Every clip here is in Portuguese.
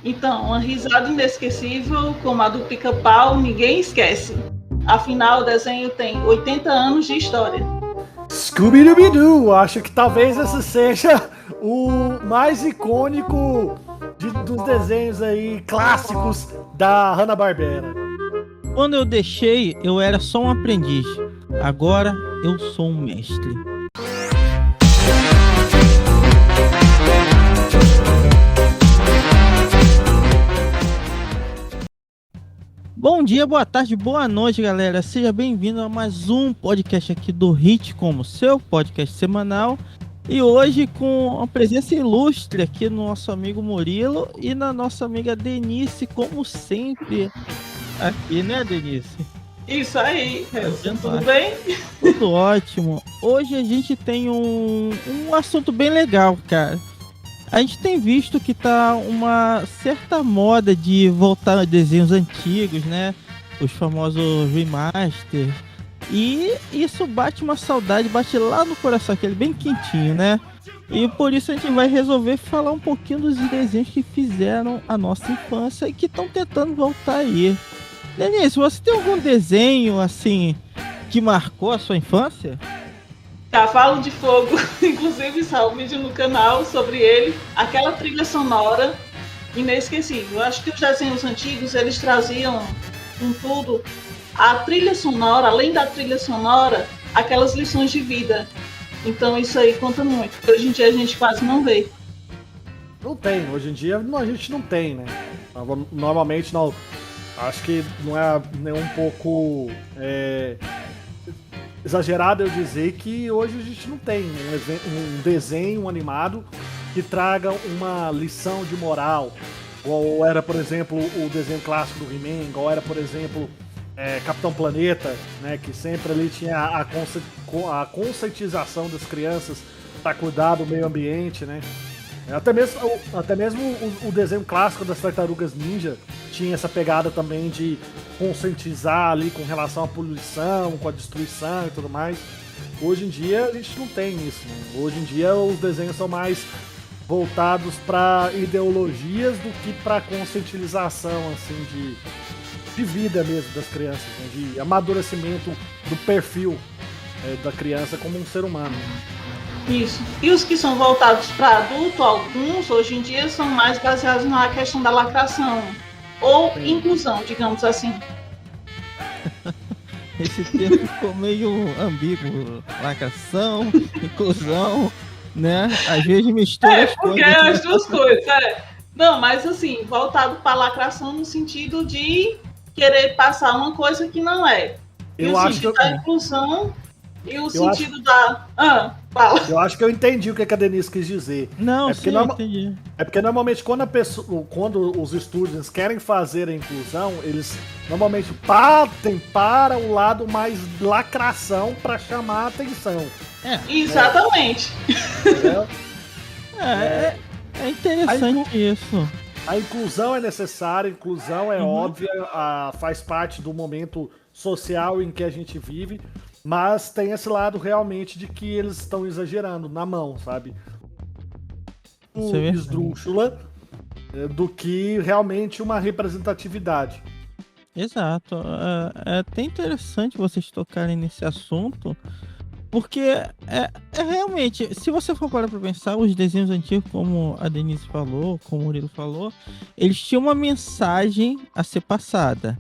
Então, uma risada inesquecível como a do Pica-Pau, ninguém esquece. Afinal, o desenho tem 80 anos de história. Scooby-Doo! Acho que talvez esse seja o mais icônico dos desenhos aí clássicos da Hanna-Barbera. Quando eu deixei, eu era só um aprendiz. Agora eu sou um mestre. Bom dia, boa tarde, boa noite, galera. Seja bem-vindo a mais um podcast aqui do Hit Como, seu podcast semanal. E hoje com a presença ilustre aqui no nosso amigo Murilo e na nossa amiga Denise, como sempre. Aqui, né, Denise? Isso aí, Helson, tudo bem? Tudo ótimo. Hoje a gente tem um assunto bem legal, cara. A gente tem visto que tá uma certa moda de voltar a desenhos antigos, né? Os famosos remaster. E isso bate uma saudade, bate lá no coração, aquele bem quentinho, né? E por isso a gente vai resolver falar um pouquinho dos desenhos que fizeram a nossa infância e que estão tentando voltar aí. Denise, você tem algum desenho, assim, que marcou a sua infância? Cavalo de Fogo, inclusive saiu um vídeo no canal sobre ele, aquela trilha sonora inesquecível. Eu acho que os desenhos antigos, eles traziam com tudo a trilha sonora, além da trilha sonora, aquelas lições de vida. Então isso aí conta muito. Hoje em dia a gente quase não vê. Não tem, hoje em dia a gente não tem, né? Normalmente não. Acho que não é nem um pouco exagerado eu dizer que hoje a gente não tem um desenho animado que traga uma lição de moral, igual era, por exemplo, o desenho clássico do He-Man, igual era, por exemplo, Capitão Planeta, né, que sempre ali tinha a conscientização das crianças para cuidar do meio ambiente, né? Até mesmo o desenho clássico das Tartarugas Ninja tinha essa pegada também de conscientizar ali com relação à poluição, com a destruição e tudo mais. Hoje em dia a gente não tem isso, né? Hoje em dia os desenhos são mais voltados para ideologias do que para conscientização assim, de vida mesmo das crianças, né? De amadurecimento do perfil da criança como um ser humano. Isso. E os que são voltados para adulto, alguns, hoje em dia, são mais baseados na questão da lacração. Ou inclusão, digamos assim. Esse termo ficou meio ambíguo. Lacração, inclusão, né? Às vezes mistura as porque coisas. É as duas coisas, Não, mas assim, voltado para lacração no sentido de querer passar uma coisa que não é. E eu o acho sentido que da inclusão e o sentido da... fala. Eu acho que eu entendi o que a Denise quis dizer. Não, entendi. É porque normalmente quando os estúdios querem fazer a inclusão, eles normalmente partem para o lado mais lacração para chamar a atenção. Exatamente. É interessante isso. A inclusão é necessária, a inclusão é óbvia, faz parte do momento social em que a gente vive. Mas tem esse lado realmente de que eles estão exagerando na mão, sabe? O esdrúxula do que realmente uma representatividade. Exato. É até interessante vocês tocarem nesse assunto, porque realmente, se você for parar pra pensar, os desenhos antigos, como a Denise falou, como o Murilo falou, eles tinham uma mensagem a ser passada,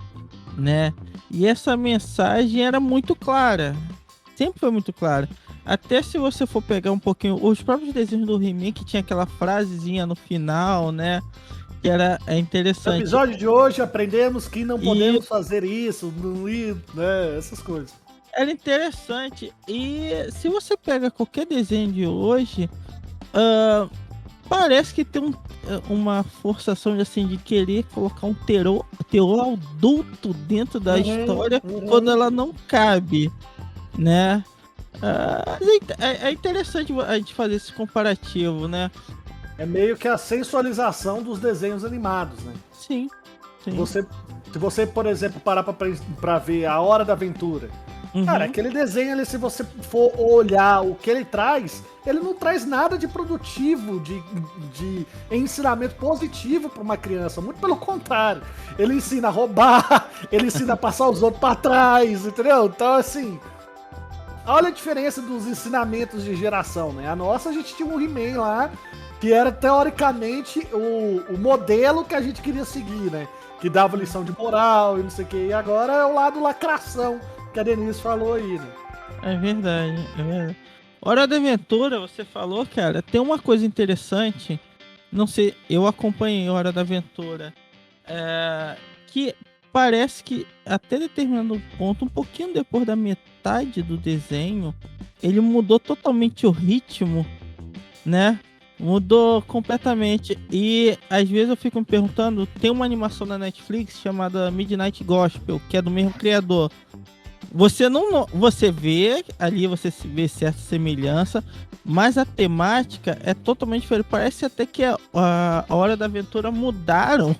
né? E essa mensagem era muito clara. Sempre foi muito clara. Até se você for pegar um pouquinho os próprios desenhos do He-Man, que tinha aquela frasezinha no final, né? Que era interessante. No episódio de hoje aprendemos que não podemos fazer isso, né? Essas coisas. Era interessante. E se você pega qualquer desenho de hoje, parece que tem uma forçação assim, de querer colocar um teor adulto dentro da história quando ela não cabe, né? É interessante a gente fazer esse comparativo, né? É meio que a sensualização dos desenhos animados, né? Sim. Se você, por exemplo, parar pra ver A Hora da Aventura, Cara, aquele desenho ali, se você for olhar o que ele traz, ele não traz nada de produtivo, de ensinamento positivo pra uma criança. Muito pelo contrário. Ele ensina a roubar, ele ensina a passar os outros pra trás, entendeu? Então, assim, olha a diferença dos ensinamentos de geração, né? A nossa, a gente tinha um He-Man lá, que era, teoricamente, o modelo que a gente queria seguir, né? Que dava lição de moral e não sei o que. E agora é o lado lacração, que a Denise falou aí, né? É verdade, é verdade. Hora da Aventura, você falou, cara, tem uma coisa interessante. Não sei, eu acompanhei Hora da Aventura. Que parece que até determinado ponto, um pouquinho depois da metade do desenho, ele mudou totalmente o ritmo, né? Mudou completamente. E às vezes eu fico me perguntando, tem uma animação na Netflix chamada Midnight Gospel, que é do mesmo criador. Você vê ali, você vê certa semelhança, mas a temática é totalmente diferente. Parece até que a Hora da Aventura mudaram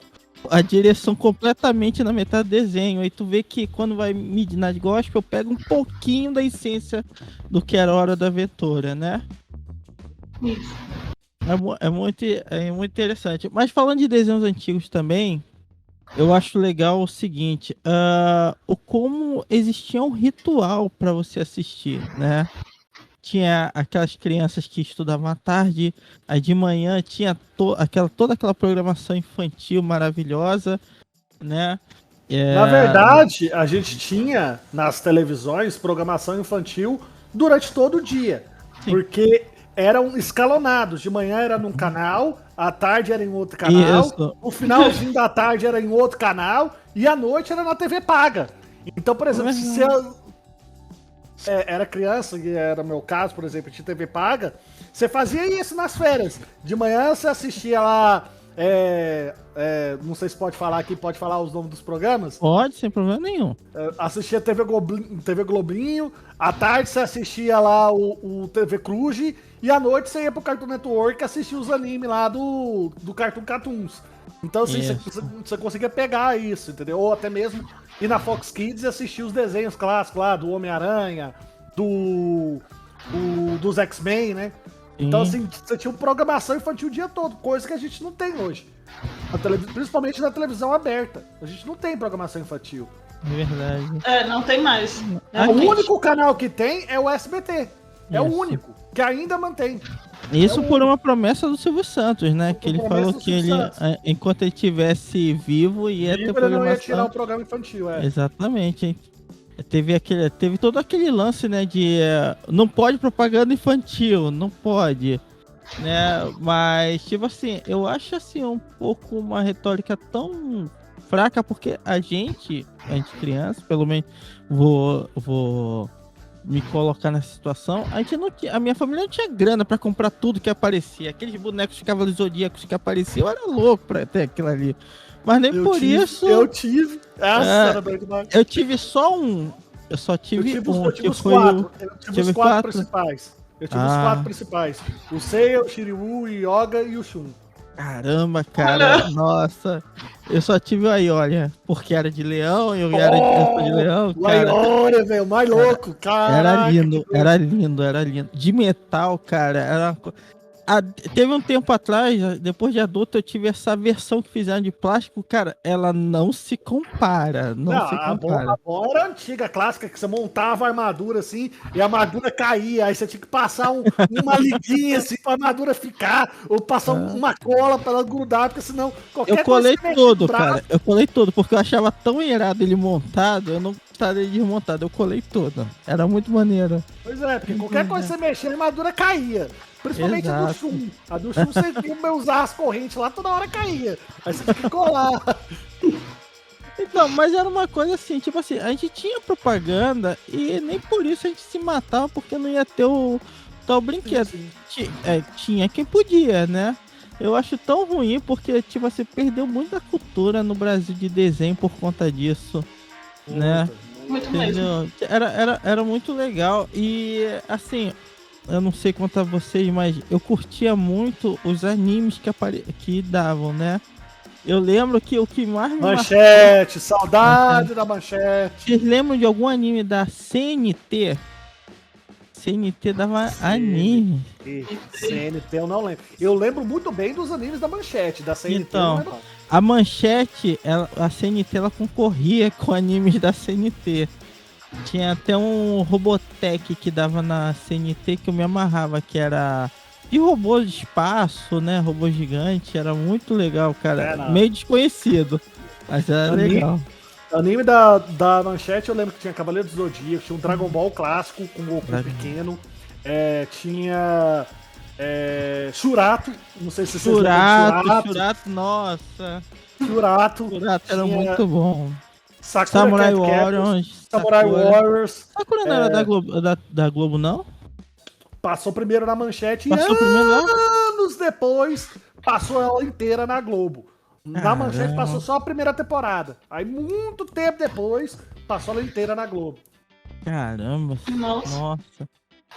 a direção completamente na metade do desenho. Aí tu vê que quando vai Midnight Gospel, pega um pouquinho da essência do que era a Hora da Aventura, né? Isso. É muito interessante. Mas falando de desenhos antigos também, eu acho legal o seguinte, como existia um ritual para você assistir, né? Tinha aquelas crianças que estudavam à tarde, aí de manhã tinha toda aquela programação infantil maravilhosa, né? Na verdade, a gente tinha nas televisões programação infantil durante todo o dia. Sim. Porque eram escalonados. De manhã era num canal, à tarde era em outro canal, Isso. O finalzinho da tarde era em outro canal e à noite era na TV paga. Então, por exemplo, se você era criança, e era meu caso, por exemplo, de TV paga, você fazia isso nas férias. De manhã você assistia lá, não sei se pode falar aqui, pode falar os nomes dos programas? Pode, sem problema nenhum. Assistia TV Globinho, à tarde você assistia lá o TV Cruz, e à noite você ia pro Cartoon Network assistir os animes lá do Cartoon Cartoons. Então, assim, você conseguia pegar isso, entendeu? Ou até mesmo ir na Fox Kids e assistir os desenhos clássicos lá, do Homem-Aranha, dos X-Men, né? Sim. Então, assim, você tinha uma programação infantil o dia todo, coisa que a gente não tem hoje. Principalmente na televisão aberta. A gente não tem programação infantil. É verdade. Não tem mais. O único canal que tem é o SBT. É o único que ainda mantém. Isso por uma promessa do Silvio Santos, né? Que ele falou que ele, enquanto ele estivesse vivo, ia ter programação. Ele não ia tirar o programa infantil, Exatamente. Teve todo aquele lance, né? De não pode propaganda infantil, não pode, né? Mas, tipo assim, eu acho assim um pouco uma retórica tão fraca, porque a gente criança, pelo menos vou me colocar nessa situação, a minha família não tinha grana pra comprar tudo que aparecia. Aqueles bonecos de Cavaleiros Zodíacos que apareciam, eu era louco pra ter aquilo ali. Mas nem isso. Eu tive. Eu tive só um. Eu só tive um. Eu tive os quatro. Eu tive os quatro principais. Eu tive os quatro principais. O Seiya, o Shiryu, o Yoga e o Shun. Caramba, cara. Nossa. Eu só tive o Aioria, porque era de leão, eu era de leão. O Aioria, velho, mais louco, cara. Era lindo. De metal, cara, era uma... Teve um tempo atrás, depois de adulto, eu tive essa versão que fizeram de plástico, cara, ela não se compara. A bola era antiga, clássica, que você montava a armadura assim, e a armadura caía, aí você tinha que passar uma liguinha assim pra armadura ficar, ou passar uma cola pra ela grudar, porque senão qualquer coisa... Eu colei tudo, cara, porque eu achava tão irado ele montado, eu não gostaria de desmontado, eu colei tudo, era muito maneiro. Pois é, porque qualquer coisa que você mexia, a armadura caía. Principalmente a do Shun. A do Shun você ia usar as correntes lá, toda hora caía. Aí você tinha que colar. Então, mas era uma coisa assim, tipo assim, a gente tinha propaganda e nem por isso a gente se matava, porque não ia ter o tal brinquedo. Tinha quem podia, né? Eu acho tão ruim porque, tipo assim, perdeu muita cultura no Brasil de desenho por conta disso, né? Muito mesmo. Era muito legal e, assim... Eu não sei quanto a vocês, mas eu curtia muito os animes que davam, né? Eu lembro que o que mais me marcou... Manchete, saudade da Manchete. Vocês lembram de algum anime da CNT? CNT dava anime. CNT eu não lembro. Eu lembro muito bem dos animes da Manchete, da CNT eu não Então, lembro. a Manchete, a CNT, ela concorria com animes da CNT. Tinha até um Robotech que dava na CNT que eu me amarrava, que era de robô de espaço, né? Robô gigante. Era muito legal, cara. Meio desconhecido, mas era legal. Anime da Manchete eu lembro que tinha Cavaleiro do Zodíaco, tinha um Dragon Ball clássico com o Goku pequeno. Tinha Shurato, não sei se vocês lembram de Shurato, nossa. Shurato Era muito bom. Sakura Samurai Card Warriors. Samurai Warriors. Sakura não era da Globo, não? Passou primeiro na Manchete Passou e primeiro lá? anos depois passou ela inteira na Globo. Na Manchete passou só a primeira temporada. Aí muito tempo depois passou ela inteira na Globo. Caramba. Nossa.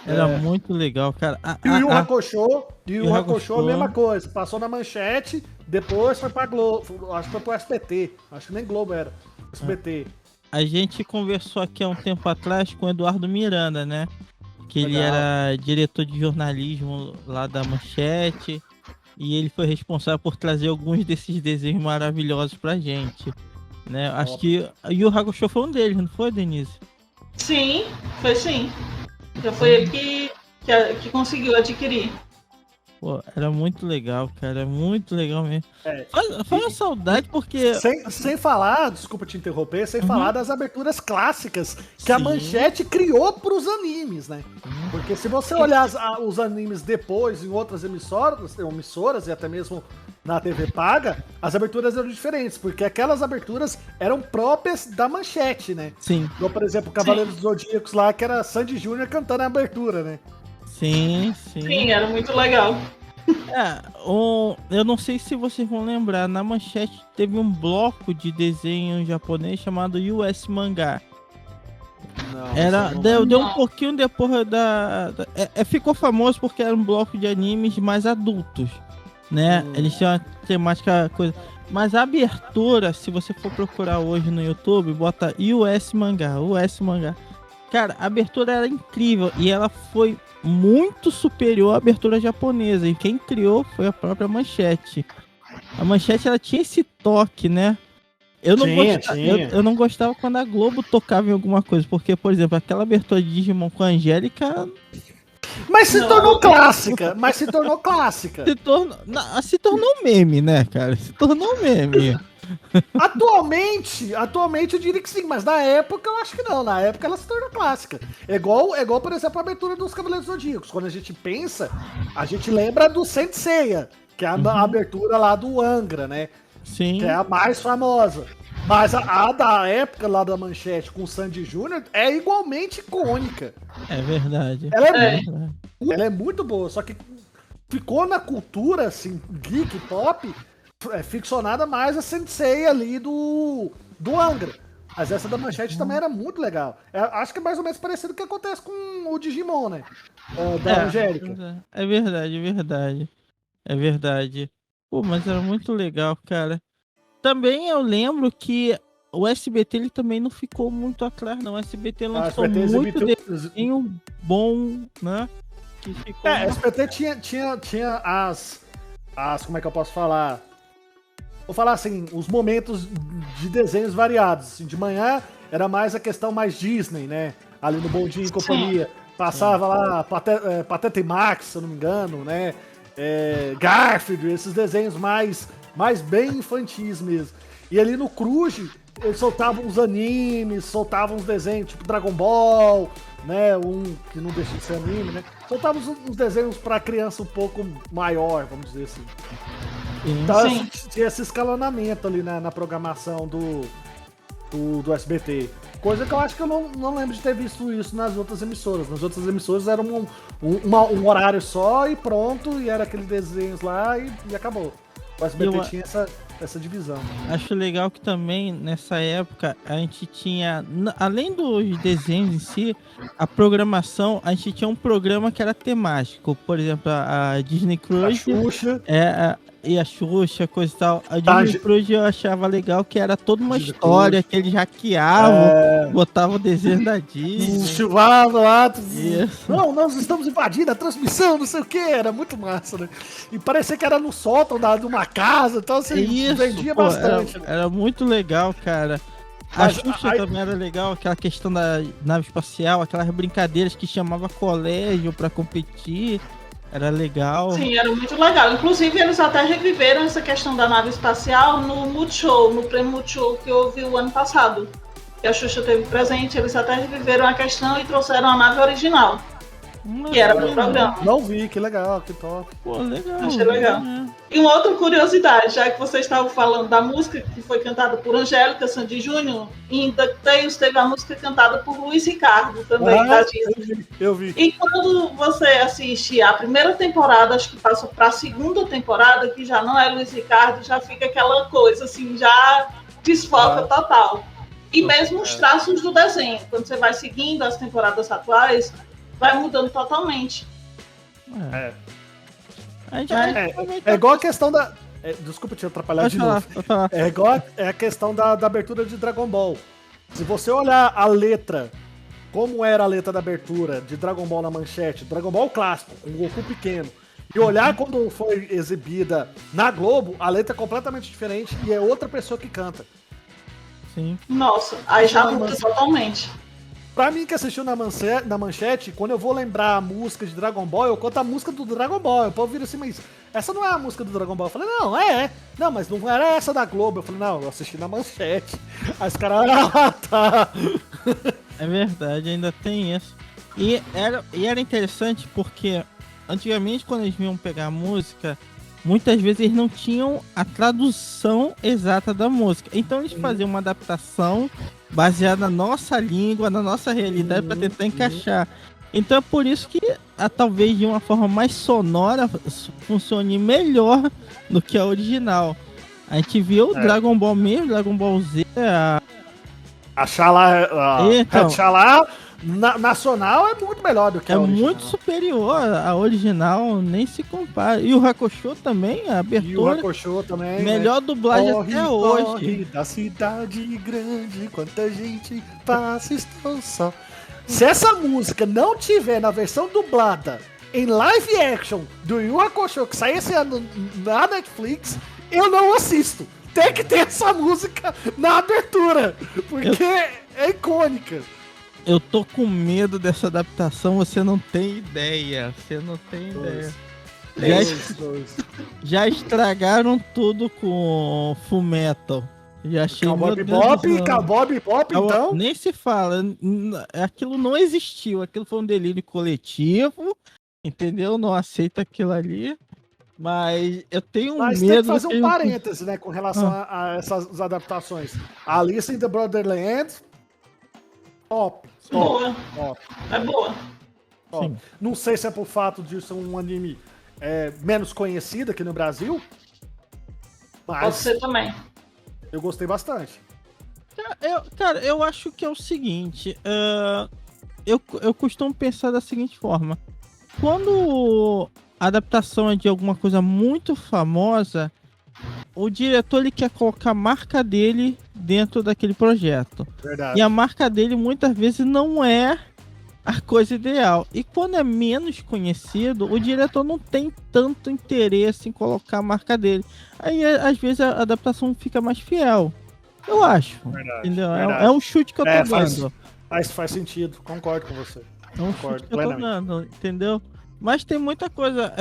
Era muito legal, cara. E o Yu Hakusho, a mesma coisa. Passou na Manchete, depois foi pra Globo. Acho que foi pro SBT. Acho que nem Globo era. SBT. A gente conversou aqui há um tempo atrás com o Eduardo Miranda, né? Que ele era diretor de jornalismo lá da Manchete. E ele foi responsável por trazer alguns desses desenhos maravilhosos pra gente. Né? Acho que o Yu Hakusho foi um deles, não foi, Denise? Sim, foi sim. Já foi ele que conseguiu adquirir. Pô, era muito legal, cara. É muito legal mesmo. Foi uma saudade porque... Sem falar, desculpa te interromper, sem falar das aberturas clássicas que a Manchete criou pros animes, né? Porque se você olhar os animes depois em outras emissoras e até mesmo na TV paga, as aberturas eram diferentes, porque aquelas aberturas eram próprias da Manchete, né? Sim. Então, por exemplo, Cavaleiros dos Zodíacos lá, que era Sandy Júnior cantando a abertura, né? Sim. Sim, era muito legal. Eu não sei se vocês vão lembrar, na Manchete teve um bloco de desenho japonês chamado US Mangá. Deu um pouquinho depois ficou famoso porque era um bloco de animes mais adultos, né? Eles tinham uma temática coisa. Mas a abertura, se você for procurar hoje no YouTube, bota US Mangá. Cara, a abertura era incrível e ela foi muito superior à abertura japonesa. E quem criou foi a própria Manchete. A Manchete, ela tinha esse toque, né? Eu não gostava quando a Globo tocava em alguma coisa. Porque, por exemplo, aquela abertura de Digimon com a Angélica... Mas se tornou clássica. Se tornou meme, né, cara? Se tornou meme. Atualmente eu diria que sim, mas na época eu acho que não. Na época ela se tornou clássica. É igual, por exemplo, a abertura dos Cavaleiros Zodíacos. Quando a gente pensa, a gente lembra do Saint Seiya, que é a abertura lá do Angra, né? Sim. Que é a mais famosa. Mas a da época lá da Manchete com o Sandy Júnior é igualmente icônica. É verdade. Ela é muito boa, só que ficou na cultura, assim, geek, pop, ficcionada mais a Sensei ali do Angra. Mas essa da Manchete também era muito legal. Acho que é mais ou menos parecido com o que acontece com o Digimon, né? Da Angélica. É verdade. Pô, mas era muito legal, cara. Também eu lembro que o SBT ele também não ficou muito atrás, não. O SBT lançou muito desenho bom, né? Que ficou... SBT tinha as... Como é que eu posso falar? Vou falar assim, os momentos de desenhos variados. Assim, de manhã era mais a questão mais Disney, né? Ali no Bom Dia e Companhia. Passava lá Pateta e Max, se eu não me engano, né? Garfield, esses desenhos mais bem infantis mesmo. E ali no Cruz, eles soltavam uns animes, soltavam uns desenhos tipo Dragon Ball, né? Um que não deixa de ser anime, né? Soltavam uns desenhos pra criança um pouco maior, vamos dizer assim. Então tinha esse escalonamento ali na programação do SBT. Coisa que eu acho que eu não lembro de ter visto isso nas outras emissoras. Nas outras emissoras era um horário só e pronto, e era aqueles desenhos lá e acabou. O SBT tinha essa divisão. Acho legal que também, nessa época, a gente tinha, além dos desenhos em si, a programação, a gente tinha um programa que era temático. Por exemplo, a Disney Cruise. A Xuxa. e a Xuxa, coisa e tal. A Tá, Disney Cruise eu achava legal que era toda uma história que eles hackeavam, botavam o desenho da Disney. Chuvava lá. Isso. Não, nós estamos invadindo a transmissão, não sei o que. Era muito massa, né? E parecia que era no sótão de uma casa, então assim, vendia pô, bastante. Era muito legal, cara. A Xuxa também era legal, aquela questão da nave espacial, aquelas brincadeiras que chamava colégio pra competir. Era legal. Sim, era muito legal. Inclusive, eles até reviveram essa questão da nave espacial no Multishow, no prêmio Multishow que houve o ano passado. Que a Xuxa teve presente, eles até reviveram a questão e trouxeram a nave original. Que era pro programa. Não vi, que legal, que top. Pô, legal. Achei legal. E uma outra curiosidade, já que vocês estavam falando da música que foi cantada por Angélica Sandy Júnior, em DuckTales teve a música cantada por Luiz Ricardo também, da Disney. Eu vi. E quando você assiste a primeira temporada, acho que passa para a segunda temporada, que já não é Luiz Ricardo, já fica aquela coisa assim, já desfoca total. E mesmo os traços do desenho, quando você vai seguindo as temporadas atuais, vai mudando totalmente. É igual a questão da... desculpa te atrapalhar de novo. É igual a questão da abertura de Dragon Ball. Se você olhar a letra, como era a letra da abertura de Dragon Ball na manchete, Dragon Ball clássico, com o Goku pequeno, e olhar quando foi exibida na Globo, a letra é completamente diferente e é outra pessoa que canta. Sim. Nossa, aí já muda totalmente. Pra mim que assistiu na manchete, quando eu vou lembrar a música de Dragon Ball, eu canto a música do Dragon Ball. O povo vira assim, mas essa não é a música do Dragon Ball. Eu falei, não, é. Não, mas não era essa da Globo. Eu falei, não, eu assisti na manchete. Aí os caras, tá. É verdade, ainda tem isso. E era interessante porque antigamente quando eles vinham pegar a música, muitas vezes eles não tinham a tradução exata da música. Então eles faziam uma adaptação baseada na nossa língua, na nossa realidade, para tentar encaixar. Então é por isso que, talvez de uma forma mais sonora, funcione melhor do que a original. A gente viu o Dragon Ball mesmo, Dragon Ball Z, a Xalá nacional é muito melhor do que a original. É muito superior à original, nem se compara. E o Hakusho também, a abertura. E o Hakusho também. Melhor dublagem até hoje. Corre da cidade grande, quanta gente passa, estou só. Se essa música não tiver na versão dublada em live action do Yu Hakusho, que sai esse ano na Netflix, eu não assisto. Tem que ter essa música na abertura, porque é icônica. Eu tô com medo dessa adaptação, você não tem ideia. Você não tem ideia. Já estragaram tudo com Fullmetal. Já achei Cowboy Bebop, então. Nem se fala. Aquilo não existiu. Aquilo foi um delírio coletivo. Entendeu? Não aceito aquilo ali. Mas eu tenho medo. Tem que fazer um parêntese, né? Com relação a essas adaptações. Alice in the Borderland. Top. É boa. Não sei se é por fato de ser um anime menos conhecido aqui no Brasil. Mas pode ser também. Eu gostei bastante. Cara, eu acho que é o seguinte. Eu costumo pensar da seguinte forma. Quando a adaptação é de alguma coisa muito famosa, o diretor ele quer colocar a marca dele dentro daquele projeto. Verdade. E a marca dele muitas vezes não é a coisa ideal. E quando é menos conhecido, o diretor não tem tanto interesse em colocar a marca dele. Aí às vezes a adaptação fica mais fiel. Eu acho. Verdade, entendeu? Verdade. É um chute que eu tô dando. Faz sentido, concordo com você. É um chute que eu tô dando, entendeu? Mas tem muita coisa.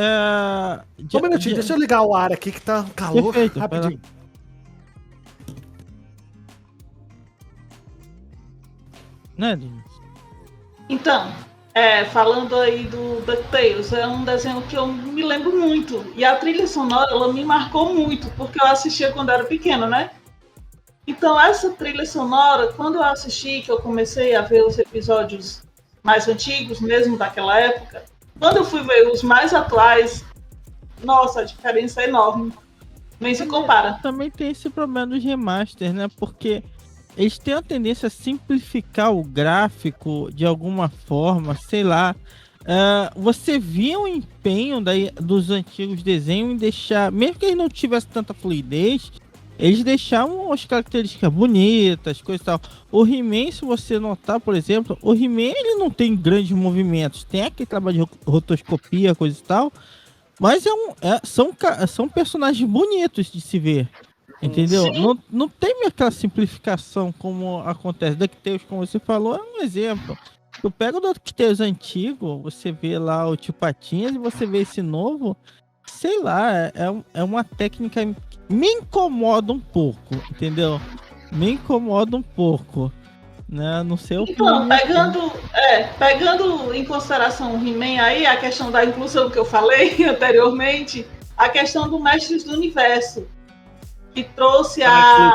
Um minutinho, deixa eu ligar o ar aqui que tá um calor. Perfeito, rapidinho. Né, Denise? Então, falando aí do DuckTales, é um desenho que eu me lembro muito. E a trilha sonora, ela me marcou muito, porque eu assistia quando era pequena, né? Então, essa trilha sonora, quando eu assisti, que eu comecei a ver os episódios mais antigos, mesmo daquela época, quando eu fui ver os mais atuais, nossa, a diferença é enorme. Nem se compara. Também tem esse problema dos remasters, né? Porque eles têm a tendência a simplificar o gráfico de alguma forma, sei lá. você via o empenho dos antigos desenhos em deixar, mesmo que eles não tivessem tanta fluidez, eles deixavam as características bonitas, coisa e tal. O He-Man, se você notar, por exemplo, o He-Man ele não tem grandes movimentos, tem aquele trabalho de rotoscopia, coisa e tal, mas são personagens bonitos de se ver. Entendeu? Não tem aquela simplificação como acontece. DuckTales, como você falou, é um exemplo. Tu pega o DuckTales antigo, você vê lá o Tio Patinhas e você vê esse novo, sei lá, é uma técnica que me incomoda um pouco, entendeu? Me incomoda um pouco, né? Não sei o que. Então, pegando em consideração o He-Man aí, a questão da inclusão que eu falei anteriormente, a questão do Mestres do Universo, que trouxe a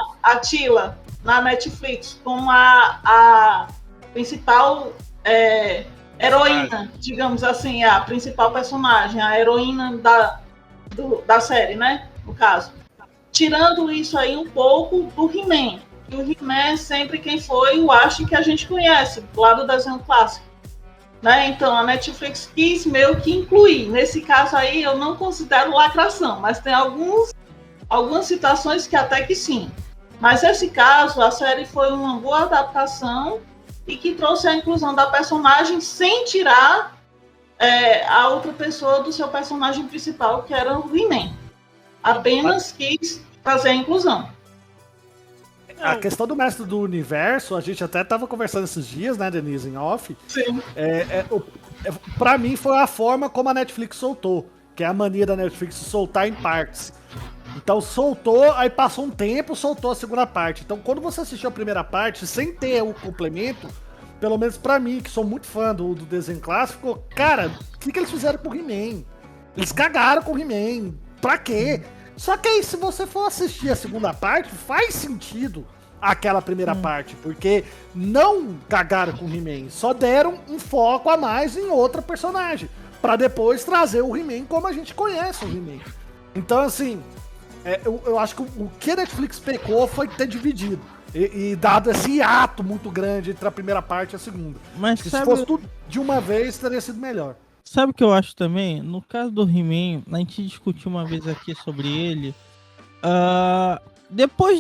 Teela na Netflix como a principal heroína, digamos assim, a principal personagem, a heroína da série, né? No caso. Tirando isso aí um pouco do He-Man. E o He-Man é sempre quem foi o Ash que a gente conhece, lá do desenho clássico. Né? Então a Netflix quis meio que incluir. Nesse caso aí eu não considero lacração, mas tem algumas situações que até que sim. Mas nesse caso, a série foi uma boa adaptação e que trouxe a inclusão da personagem sem tirar a outra pessoa do seu personagem principal, que era o He-Man. Apenas quis fazer a inclusão. A questão do Mestre do Universo, a gente até estava conversando esses dias, né, Denise, em off. Sim. Pra mim foi a forma como a Netflix soltou, que é a mania da Netflix soltar em partes. Então soltou, aí passou um tempo, soltou a segunda parte. Então quando você assistiu a primeira parte, sem ter o complemento, pelo menos pra mim, que sou muito fã do desenho clássico, ficou, cara, o que eles fizeram com o He-Man? Eles cagaram com o He-Man. Pra quê? Só que aí, se você for assistir a segunda parte, faz sentido aquela primeira parte, porque não cagaram com o He-Man, só deram um foco a mais em outra personagem, pra depois trazer o He-Man como a gente conhece o He-Man. Então, assim, eu acho que o que a Netflix pecou foi ter dividido e dado esse hiato muito grande entre a primeira parte e a segunda. Mas se fosse tudo de uma vez, teria sido melhor. Sabe o que eu acho também? No caso do He-Man, a gente discutiu uma vez aqui sobre ele. Depois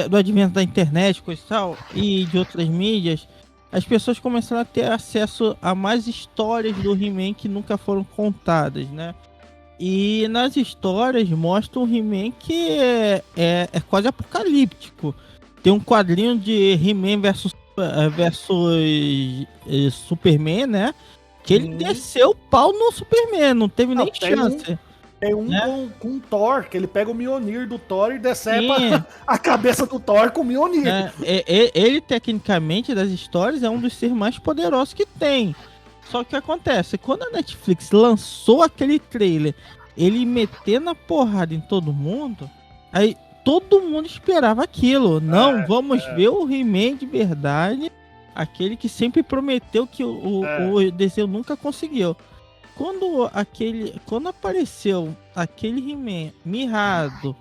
do advento da internet, coisa e tal, e de outras mídias, as pessoas começaram a ter acesso a mais histórias do He-Man que nunca foram contadas, né? E nas histórias mostra um He-Man que é quase apocalíptico. Tem um quadrinho de He-Man versus Superman, né? Que ele desceu o pau no Superman, não teve nem chance. Tem um com o Thor, que ele pega o Mjolnir do Thor e decepa a cabeça do Thor com o Mjolnir. Ele, tecnicamente, das histórias, é um dos seres mais poderosos que tem. Só que o que acontece? Quando a Netflix lançou aquele trailer, ele metendo a porrada em todo mundo, aí todo mundo esperava aquilo. Não, vamos ver o He-Man de verdade. Aquele que sempre prometeu que o desenho nunca conseguiu. Quando apareceu aquele He-Man mirrado,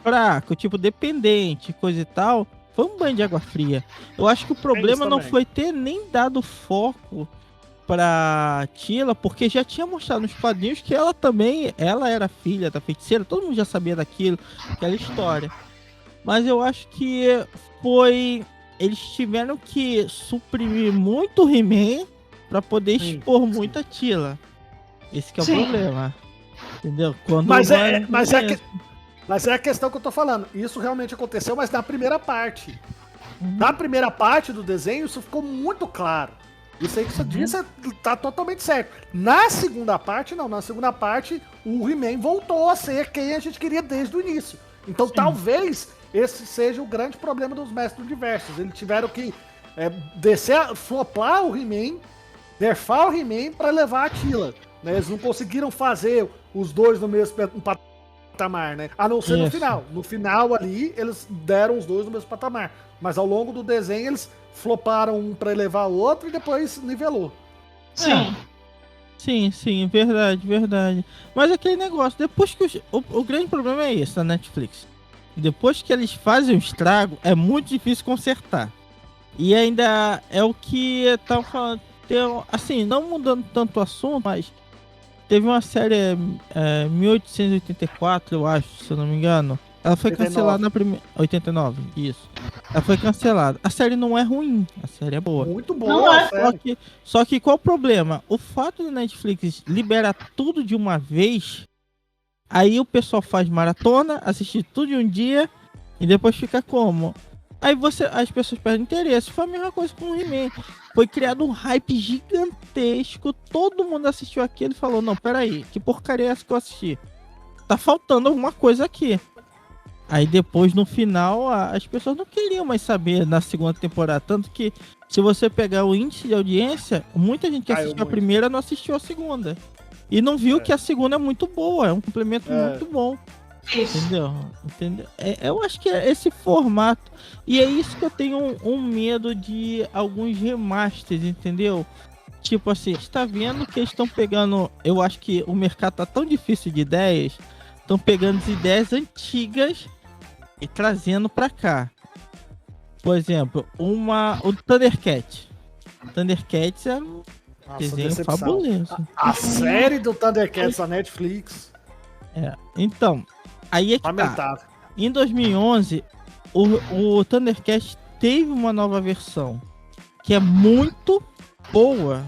fraco, tipo dependente, coisa e tal, foi um banho de água fria. Eu acho que o problema não foi ter nem dado foco pra Teela, porque já tinha mostrado nos quadrinhos que ela era filha da feiticeira, todo mundo já sabia daquilo, aquela história. Mas eu acho que eles tiveram que suprimir muito o He-Man pra poder expor muito a Teela. Esse que é o problema. Entendeu? Mas é a questão que eu tô falando. Isso realmente aconteceu, mas na primeira parte. Na primeira parte do desenho, isso ficou muito claro. Isso aí que você disse tá totalmente certo. Na segunda parte, não. Na segunda parte, o He-Man voltou a ser quem a gente queria desde o início. Então talvez esse seja o grande problema dos Mestres do Universo. Eles tiveram que flopar o He-Man, nerfar o He-Man pra levar a Teela. Né? Eles não conseguiram fazer os dois no mesmo patamar, né? A não ser no final. No final ali, eles deram os dois no mesmo patamar. Mas ao longo do desenho, eles floparam um pra elevar o outro e depois nivelou. Sim, verdade. Mas aquele negócio, depois que o grande problema é esse da Netflix. Depois que eles fazem o estrago, é muito difícil consertar. E ainda é o que eu tava falando. assim, não mudando tanto o assunto, mas teve uma série 1884, eu acho, se eu não me engano. Ela foi 89. cancelada na primeira. 89, isso. Ela foi cancelada. A série não é ruim, a série é boa. Muito Não boa, é. sério. Só que qual o problema? O fato do Netflix liberar tudo de uma vez, aí o pessoal faz maratona, assiste tudo de um dia e depois fica como? Aí as pessoas perdem interesse. Foi a mesma coisa com o He-Man. Foi criado um hype gigantesco, todo mundo assistiu aquilo e falou, não, peraí, que porcaria é essa que eu assisti? Tá faltando alguma coisa aqui. Aí depois, no final, as pessoas não queriam mais saber na segunda temporada. Tanto que, se você pegar o índice de audiência, muita gente que assistiu a primeira não assistiu a segunda. E não viu que a segunda é muito boa, é um complemento muito bom. Isso. Entendeu? Eu acho que é esse formato. E é isso que eu tenho um medo de alguns remasters, entendeu? Tipo assim, a gente tá vendo que eles estão pegando... Eu acho que o mercado tá tão difícil de ideias. Estão pegando as ideias antigas e trazendo pra cá. Por exemplo, o Thundercat. Thundercats é um desenho decepção. fabuloso. A série do Thundercats da Netflix. Então, aí é que tá. Lamentável. Em 2011, o Thundercat teve uma nova versão que é muito boa.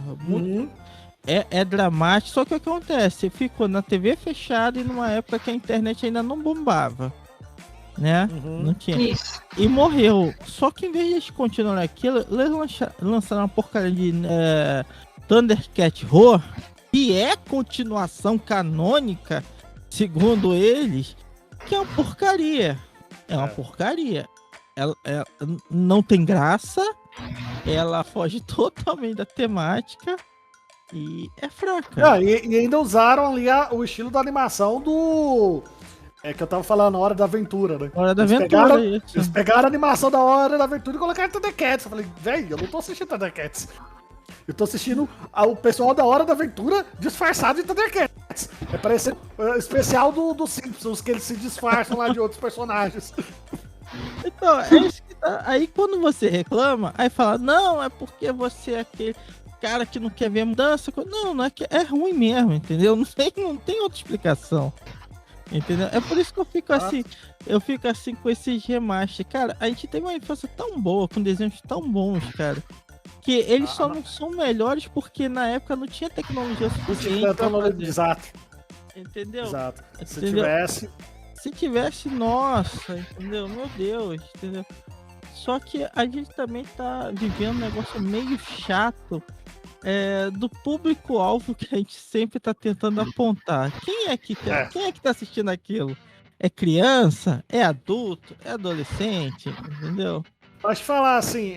É dramático, só que o que acontece? Ficou na TV fechada e numa época que a internet ainda não bombava, né? Não tinha. Isso. E morreu. Só que em vez de continuar aquilo, eles lançaram uma porcaria de Thundercat Roar, que é continuação canônica, segundo eles, que é uma porcaria. É uma porcaria. Ela não tem graça, ela foge totalmente da temática. E é fraca. E ainda usaram ali o estilo da animação do... que eu tava falando, a Hora da Aventura, né? Hora da Aventura, Eles pegaram a animação da Hora da Aventura e colocaram Thundercats. Eu falei, velho, eu não tô assistindo Thundercats. Eu tô assistindo o pessoal da Hora da Aventura disfarçado de Thundercats. É parecendo especial dos Simpsons, que eles se disfarçam lá de outros personagens. Então, é isso que tá. Aí quando você reclama, aí fala, não, é porque você é aquele cara que não quer ver mudança. Não é que é ruim mesmo, entendeu? Não tem outra explicação. Entendeu? É por isso que eu fico assim com esses remaster. Cara, a gente teve uma infância tão boa, com desenhos tão bons, cara, que eles só não são melhores porque na época não tinha tecnologia suficiente pra fazer. Exato. Entendeu? Exato. Entendeu? Se Se tivesse, nossa, entendeu? Meu Deus, entendeu? Só que a gente também tá vivendo um negócio meio chato do público-alvo que a gente sempre tá tentando apontar. Quem é que tá assistindo aquilo? É criança? É adulto? É adolescente? Entendeu? Pode falar assim,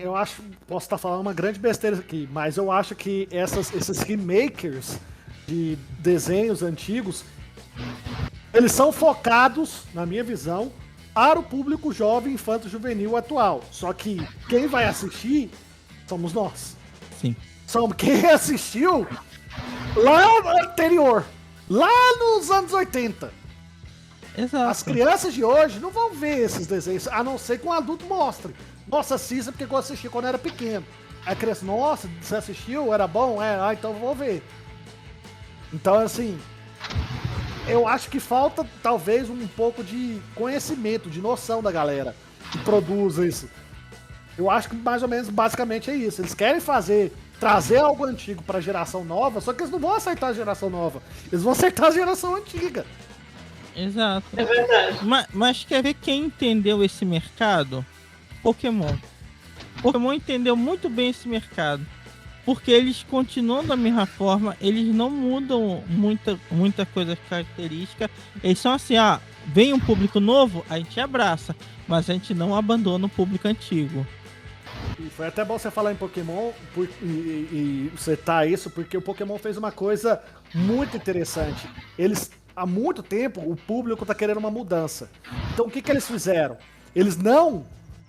posso estar falando uma grande besteira aqui, mas eu acho que esses remakers de desenhos antigos, eles são focados, na minha visão, para o público jovem, infanto-juvenil atual. Só que quem vai assistir somos nós. Sim. Quem assistiu lá no anterior, lá nos anos 80. Exato. As crianças de hoje não vão ver esses desenhos, a não ser que um adulto mostre. Nossa, assista porque eu assisti quando era pequeno. Aí a criança, nossa, você assistiu? Era bom? Então eu vou ver. Então, assim, eu acho que falta, talvez, um pouco de conhecimento, de noção da galera que produz isso. Eu acho que, mais ou menos, basicamente é isso. Eles querem trazer algo antigo pra geração nova, só que eles não vão aceitar a geração nova. Eles vão aceitar a geração antiga. Exato. É verdade. Mas quer ver quem entendeu esse mercado? Pokémon. Pokémon entendeu muito bem esse mercado. Porque eles continuam da mesma forma, eles não mudam muita coisa característica. Eles são assim, vem um público novo, a gente abraça, mas a gente não abandona o público antigo. E foi até bom você falar em Pokémon e citar isso, porque o Pokémon fez uma coisa muito interessante. Há muito tempo, o público tá querendo uma mudança. Então o que eles fizeram? Eles não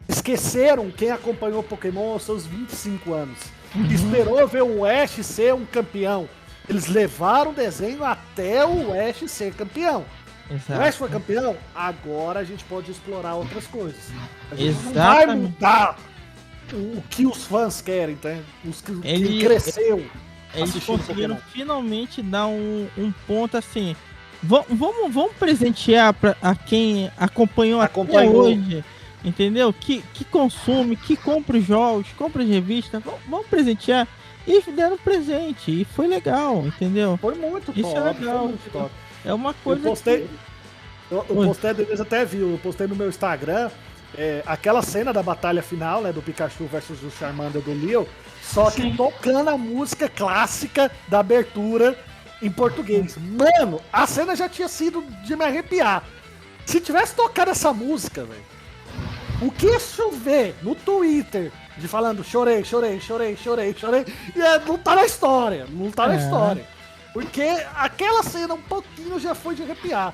esqueceram quem acompanhou o Pokémon aos seus 25 anos. Esperou ver o Ash ser um campeão. Eles levaram o desenho até o Ash ser campeão. Exato. O Ash foi campeão? Agora a gente pode explorar outras coisas. A gente Exatamente. não vai mudar o que os fãs querem, tá? Que Ele- cresceu. Eles assistindo conseguiram Pokémon. finalmente dar um ponto assim. Vamos presentear a quem acompanhou até hoje, entendeu? Que consome, que compra os jogos, compra as revistas. Vamos presentear. E deram presente. E foi legal, entendeu? Foi muito Isso top. é legal. Foi muito top. É uma coisa. Eu postei, que- eu postei, a Denise até viu, eu postei no meu Instagram aquela cena da batalha final, né, do Pikachu versus o Charmander do Leo, só que tocando a música clássica da abertura em português. Mano, a cena já tinha sido de me arrepiar. Se tivesse tocado essa música, velho, o que chover no Twitter de falando chorei, não tá na história, não tá na história. Porque aquela cena um pouquinho já foi de arrepiar.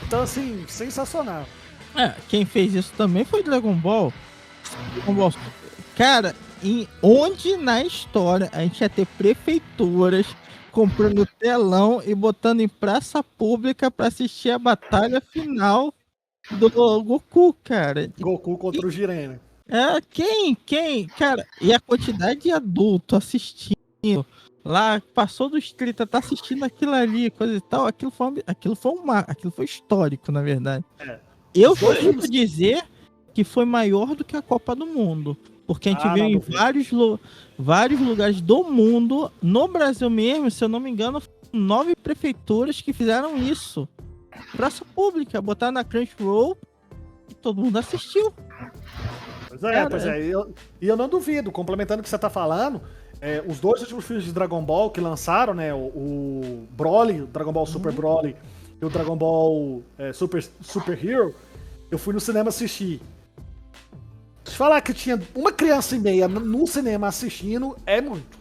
Então, assim, sensacional. Quem fez isso também foi Dragon Ball. Dragon Ball. Cara, onde na história a gente ia ter prefeituras comprando telão e botando em praça pública pra assistir a batalha final do Goku, cara. Goku contra o Jiren, né? Cara, e a quantidade de adulto assistindo lá, passou dos 30, tá assistindo aquilo ali, coisa e tal, aquilo foi histórico, na verdade. Eu sinto dizer que foi maior do que a Copa do Mundo, porque a gente viu em vários lugares do mundo, no Brasil mesmo, se eu não me engano, 9 prefeituras que fizeram isso. Praça pública, botaram na Crunchyroll e todo mundo assistiu. Pois é. E eu não duvido, complementando o que você tá falando, os 2 últimos filmes de Dragon Ball que lançaram, né? O Broly, o Dragon Ball Super Broly e o Dragon Ball Super Hero, eu fui no cinema assistir. Se falar que tinha uma criança e meia no cinema assistindo, é muito.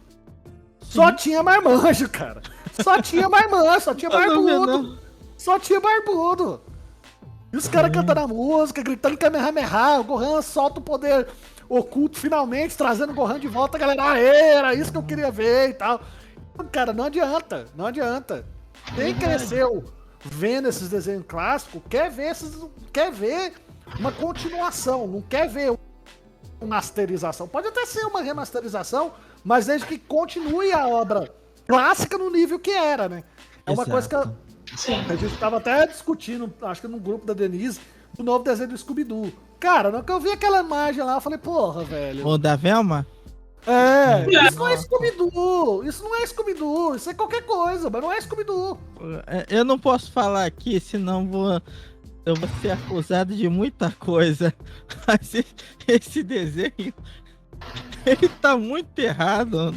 Só tinha marmanjo, cara. Só tinha marmanjo, só tinha barbudo. Só tinha barbudo. E os caras cantando a música, gritando Kamehameha, o Gohan solta o poder oculto finalmente, trazendo o Gohan de volta, a galera, era isso que eu queria ver e tal. Cara, não adianta. Quem cresceu vendo esses desenhos clássicos, quer ver uma continuação, não quer ver uma masterização. Pode até ser uma remasterização, mas desde que continue a obra clássica no nível que era, né? É uma coisa que a gente tava até discutindo, acho que no grupo da Denise, do novo desenho do Scooby-Doo. Cara, no que eu vi aquela imagem lá, eu falei, porra, velho. O da Velma? Isso não é Scooby-Doo. Isso não é Scooby-Doo. Isso é qualquer coisa, mas não é Scooby-Doo. Eu não posso falar aqui, senão eu vou ser acusado de muita coisa. Mas esse desenho, ele tá muito errado.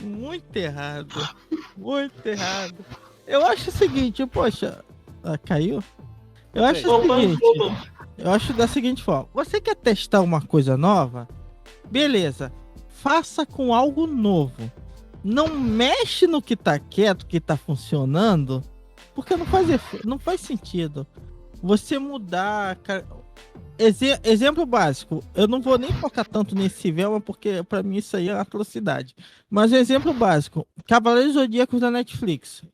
Eu acho o seguinte, poxa... caiu? Eu acho da seguinte forma. Você quer testar uma coisa nova? Beleza. Faça com algo novo. Não mexe no que tá quieto, que tá funcionando, porque não faz sentido. Você mudar... Exemplo básico. Eu não vou nem focar tanto nesse Velma, porque pra mim isso aí é uma atrocidade. Mas exemplo básico. Cavaleiros Zodíacos da Netflix.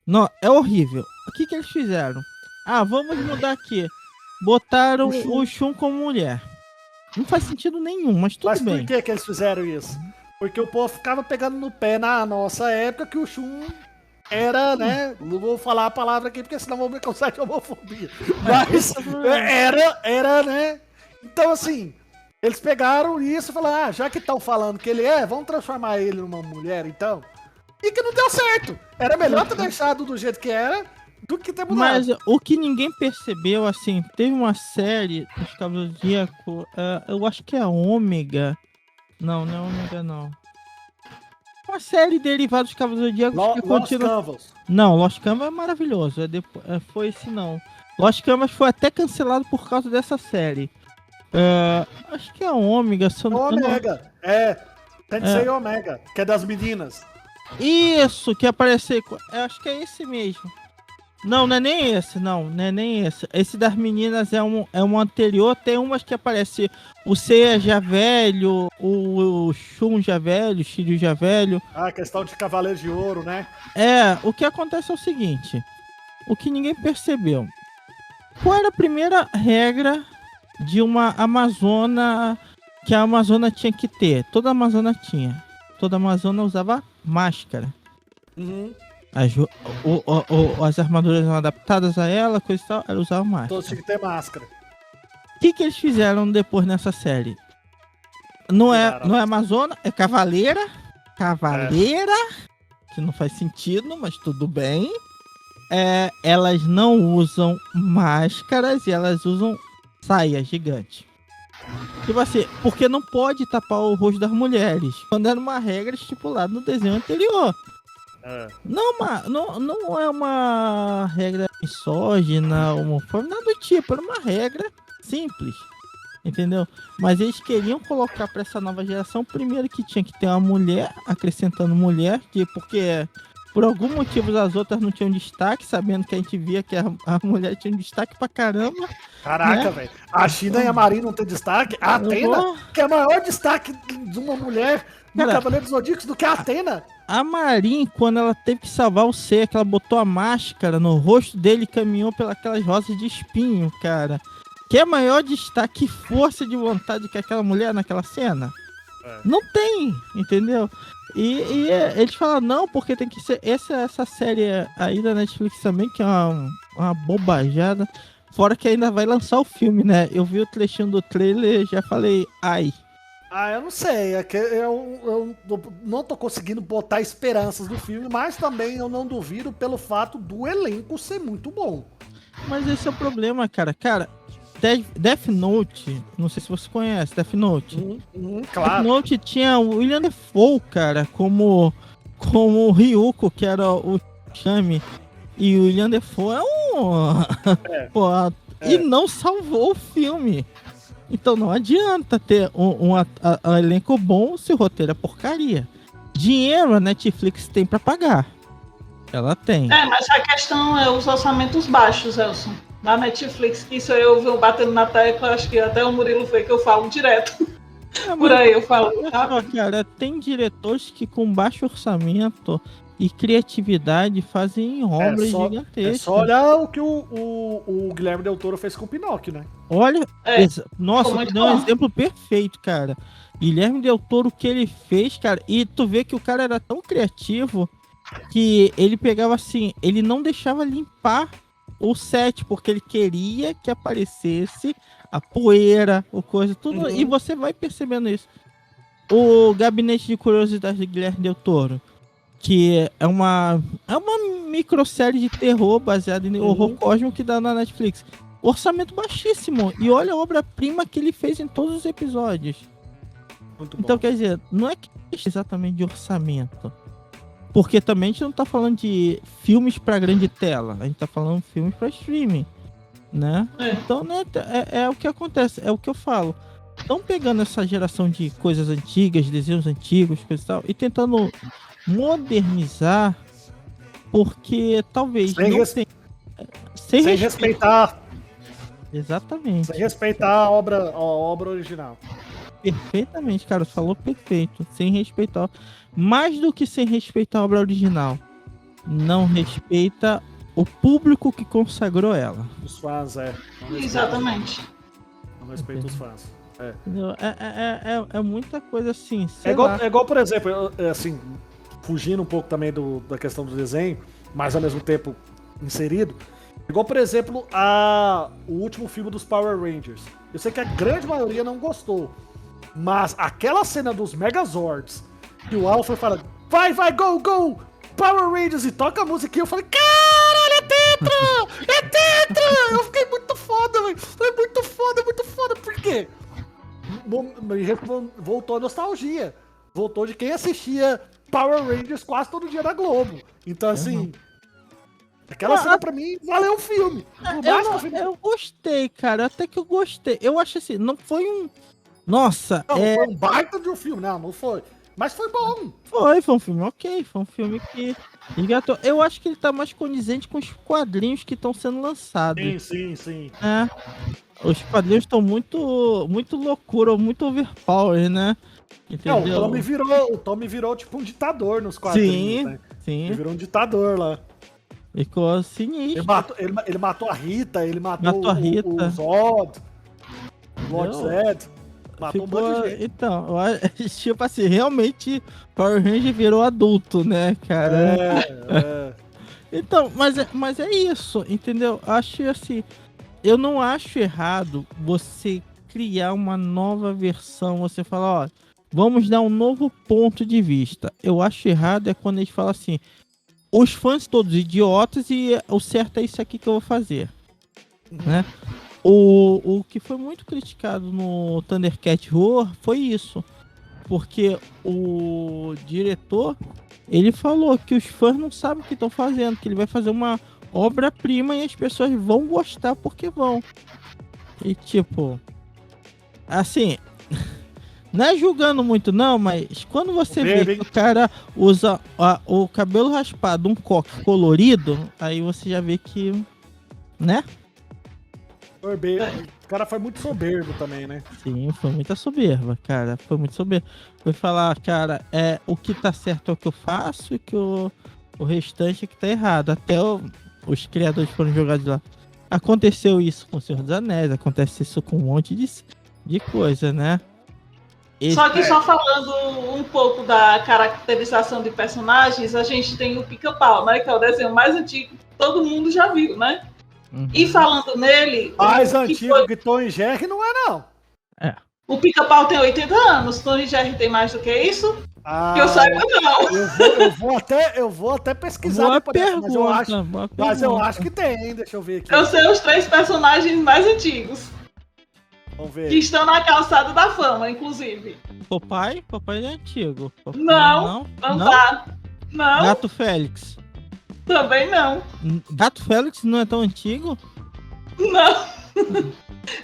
Não, é horrível. O que eles fizeram? Vamos mudar aqui. Botaram o Shun como mulher. Não faz sentido nenhum, mas tudo bem. Mas por que eles fizeram isso? Porque o povo ficava pegando no pé na nossa época que o Shun era, né? Não vou falar a palavra aqui porque senão vou me acusar de homofobia. Mas era, né? Então, assim, eles pegaram isso e falaram, já que estão falando que ele vamos transformar ele numa mulher, então. E que não deu certo. Era melhor ter deixado do jeito que era do que ter mudado. Mas o que ninguém percebeu, assim, teve uma série dos Cavaleiros Zodíacos, eu acho que é a Ômega. Não é Ômega, não. Uma série derivada dos Cavaleiros Zodíacos que continua... Canvas. Não, Lost Canvas é maravilhoso. Foi esse não. Lost Canvas foi até cancelado por causa dessa série. Acho que é a Ômega. Ômega. Tensei Ômega, que é das meninas. Isso, que apareceu. Acho que é esse mesmo. Não é nem esse, não é nem esse. Esse das meninas é um anterior. Tem umas que aparece o Seiya já velho, o Shun já velho, o Shiryu já velho. Questão de Cavaleiros de Ouro, né? O que acontece é o seguinte. O que ninguém percebeu. Qual era a primeira regra de uma Amazona que a Amazona tinha que ter. Toda Amazona tinha. Toda Amazona usava máscara. Uhum. As armaduras eram adaptadas a ela, coisa e tal, ela usava máscara. Todos tinham que ter máscara. O que eles fizeram depois nessa série? Não é Amazona, é Cavaleira. Cavaleira, que não faz sentido, mas tudo bem. Elas não usam máscaras e elas usam saia gigante. Tipo assim, porque não pode tapar o rosto das mulheres. Quando era uma regra estipulada no desenho anterior. Não é uma regra misógina, homofóbica, nada do tipo. Era uma regra simples. Entendeu? Mas eles queriam colocar pra essa nova geração, primeiro que tinha que ter uma mulher, acrescentando mulher, porque por algum motivo as outras não tinham destaque, sabendo que a gente via que a mulher tinha um destaque pra caramba. Caraca, né? velho. A China e a Marin não tem destaque. A Atena, que é maior destaque de uma mulher no Cavaleiro dos Zodíacos do que a Atena. A Marin, quando ela teve que salvar o Seiya, que ela botou a máscara no rosto dele e caminhou pelas rosas de espinho, cara. Que é maior destaque e força de vontade que aquela mulher naquela cena? Não tem, entendeu? E eles falam, não, porque tem que ser essa série aí da Netflix também, que é uma bobajada. Fora que ainda vai lançar o filme, né? Eu vi o trechinho do trailer e já falei, ai. Eu não sei, é que eu não tô conseguindo botar esperanças no filme, mas também eu não duvido pelo fato do elenco ser muito bom. Mas esse é o problema, cara. Death Note, não sei se você conhece, Death Note. Claro. Death Note tinha o William Dafoe, cara, como o Ryuko, que era o Shami. E o William Dafoe e não salvou o filme. Então não adianta ter um elenco bom se o roteiro é porcaria. Dinheiro a Netflix tem pra pagar. Ela tem. Mas a questão é os orçamentos baixos, Elson. Na Netflix, que isso eu vi batendo na tecla, acho que até o Murilo foi que eu falo direto. Por aí eu falo. Cara, tem diretores que com baixo orçamento e criatividade fazem obras gigantescas. É só olhar o que o Guilherme Del Toro fez com o Pinóquio, né? Olha, nossa, deu um exemplo perfeito, cara. Guilherme Del Toro, o que ele fez, cara, e tu vê que o cara era tão criativo que ele pegava assim, ele não deixava limpar o set, porque ele queria que aparecesse a poeira, o coisa, tudo, e você vai percebendo isso. O Gabinete de Curiosidades de Guilherme Del Toro, que é uma microsérie de terror baseada em horror cósmico que dá na Netflix. Orçamento baixíssimo, e olha a obra-prima que ele fez em todos os episódios. Então, quer dizer, não é que exatamente de orçamento. Porque também a gente não tá falando de filmes pra grande tela. A gente tá falando de filmes pra streaming, né? Então, né, é o que acontece. É o que eu falo. Estão pegando essa geração de coisas antigas, desenhos antigos, coisa e tal, e tentando modernizar, porque talvez sem respeitar. Exatamente. Sem respeitar a obra original. Perfeitamente, cara. Falou perfeito. Sem respeitar. Mais do que sem respeitar a obra original, não respeita o público que consagrou ela. Os fãs, Exatamente. Não respeita os fãs. É muita coisa assim. É igual, por exemplo, assim, fugindo um pouco também da questão do desenho, mas ao mesmo tempo inserido. Igual, por exemplo, o último filme dos Power Rangers. Eu sei que a grande maioria não gostou, mas aquela cena dos Megazords, que o Alpha fala, vai, go, Power Rangers, e toca a música, e eu falei, caralho, é Tetra! Eu fiquei muito foda, velho. É muito foda. Por quê? Voltou a nostalgia. Voltou de quem assistia Power Rangers quase todo dia na Globo. Então, assim, aquela cena pra mim valeu o filme. Eu gostei, cara. Até que eu gostei. Eu acho assim, não foi um... Nossa, não foi um baita de um filme, não foi. Mas foi bom. Foi um filme ok. Foi um filme que... Eu acho que ele tá mais condizente com os quadrinhos que estão sendo lançados. Sim. Os quadrinhos estão muito loucura, muito overpower, né? Entendeu? O Tommy virou tipo um ditador nos quadrinhos, né? Sim. Ele virou um ditador lá. Ficou sinistro. Ele matou a Rita, ele matou a Rita. o Zod, o Lord Zed. Matou um monte de gente. Então, tipo assim, realmente Power Ranger virou adulto, né, cara? Então, mas é isso, entendeu? Acho assim, eu não acho errado você criar uma nova versão, você falar, ó, vamos dar um novo ponto de vista. Eu acho errado é quando eles falam assim, os fãs todos idiotas e o certo é isso aqui que eu vou fazer, né? O que foi muito criticado no Thundercat Roar foi isso, porque o diretor, ele falou que os fãs não sabem o que estão fazendo, que ele vai fazer uma obra-prima e as pessoas vão gostar porque vão. E tipo, assim, não é julgando muito não, mas quando você vê que o cara usa o cabelo raspado, um coque colorido, aí você já vê que, né? O cara foi muito soberbo também, né? Sim, foi muita soberba, cara. Foi muito soberba. Foi falar, cara, o que tá certo é o que eu faço e que o restante é que tá errado. Até os criadores foram jogados lá. Aconteceu isso com o Senhor dos Anéis, acontece isso com um monte de coisa, né? Só que só falando um pouco da caracterização de personagens, a gente tem o Pica-Pau, né? Que é o desenho mais antigo que todo mundo já viu, né? Uhum. E falando nele... Mais antigo que Tom e Jerry não é, não. O Pica-Pau tem 80 anos, Tom e Jerry tem mais do que isso? Que eu saiba, não. Eu vou até pesquisar boa depois, pergunta, mas eu acho que tem, deixa eu ver aqui. Eu sei os 3 personagens mais antigos. Vamos ver. Que estão na calçada da fama, inclusive. Popeye é antigo. Popeye, não tá. Não. Gato Félix. Também não. Gato Félix não é tão antigo? Não.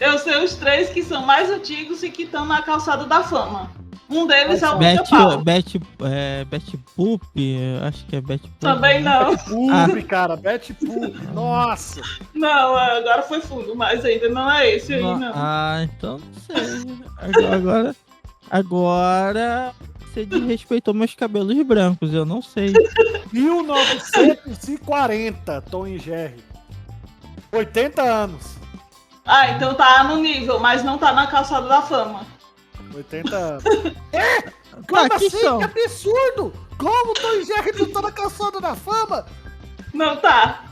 Eu sei os 3 que são mais antigos e que estão na calçada da fama. Um deles é o Pica-Pau. Betty Boop, acho que é Betty Boop. Também não. Betty Boop, cara, Betty Boop, nossa. Não, agora foi fundo, mas ainda não é esse aí, não. Ah, então não sei. Agora você desrespeitou meus cabelos brancos, eu não sei. 1940, Tom e Jerry. 80 anos. Ah, então tá no nível, mas não tá na calçada da fama. 80 anos. Como assim? Que absurdo! Como o Tom e Jerry não tá na calçada da fama? Não tá.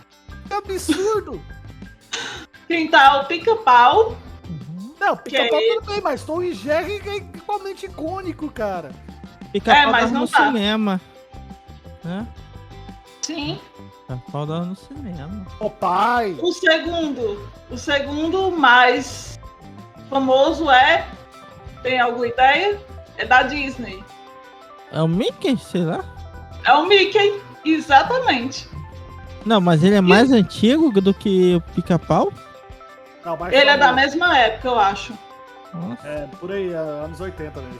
Que absurdo! Quem tá é o Pica-Pau. Não, Pica-Pau tudo bem, mas Tom e Jerry é igualmente icônico, cara. Pica-Pau mas dava não no tá. cinema. Né? Sim. Pica-Pau dava no cinema. Ô pai! O segundo mais famoso é... Tem alguma ideia? É da Disney. É o Mickey, sei lá? É o Mickey, exatamente. Não, mas ele é mais antigo do que o Pica-Pau? Ele é da mesma época, eu acho. Nossa. É, por aí, anos 80 mesmo.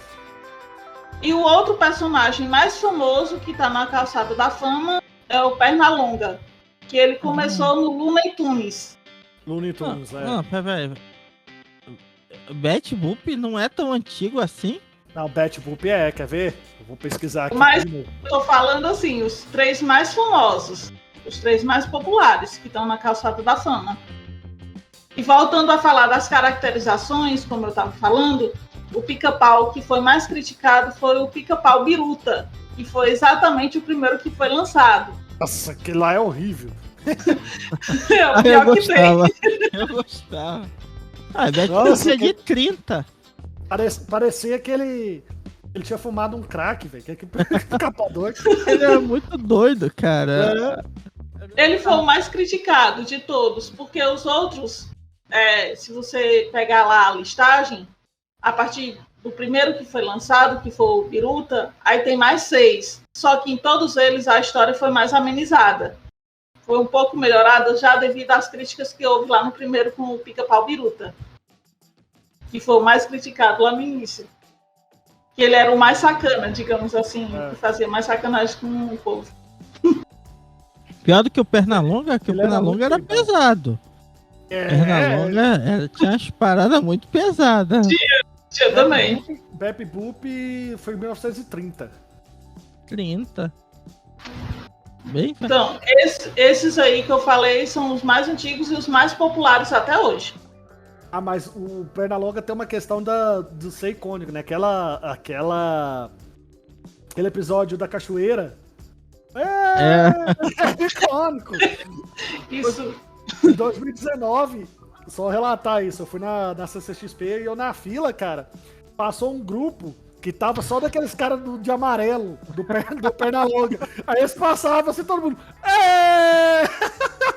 E o outro personagem mais famoso que tá na calçada da fama é o Pernalonga, que ele começou no Looney Tunes. Looney Tunes, peraí. Betty Boop não é tão antigo assim? Não, Betty Boop quer ver? Eu vou pesquisar aqui. Mas eu tô falando assim, os 3 mais famosos, os 3 mais populares que estão na calçada da fama. E voltando a falar das caracterizações, como eu tava falando, o Pica-Pau que foi mais criticado foi o Pica-Pau Biruta, que foi exatamente o primeiro que foi lançado. Nossa, aquele lá é horrível. É o pior que tem. Eu gostava. Betty Boop é de 30. Parecia que ele tinha fumado um crack, velho. Que capa doido. Ele é muito doido, cara. Ele foi o mais criticado de todos, porque os outros, se você pegar lá a listagem, a partir do primeiro que foi lançado, que foi o Biruta, aí tem mais 6. Só que em todos eles a história foi mais amenizada. Foi um pouco melhorada já devido às críticas que houve lá no primeiro com o Pica-Pau Biruta, que foi o mais criticado lá no início. Que ele era o mais sacana, digamos assim, que fazia mais sacanagem com o povo. Pior do que o Pernalonga, que o Pernalonga era pesado. Pernalonga tinha umas paradas muito pesadas. Tinha também. Betty Boop foi em 1930. 30. Bem, então, esses aí que eu falei são os mais antigos e os mais populares até hoje. Ah, mas o Pernalonga tem uma questão do ser icônico, né? Aquele episódio da cachoeira. É icônico. Isso. Em 2019, só relatar isso, eu fui na CCXP e eu na fila, cara, passou um grupo que tava só daqueles caras de amarelo, do Pernalonga. Aí eles passavam assim, todo mundo.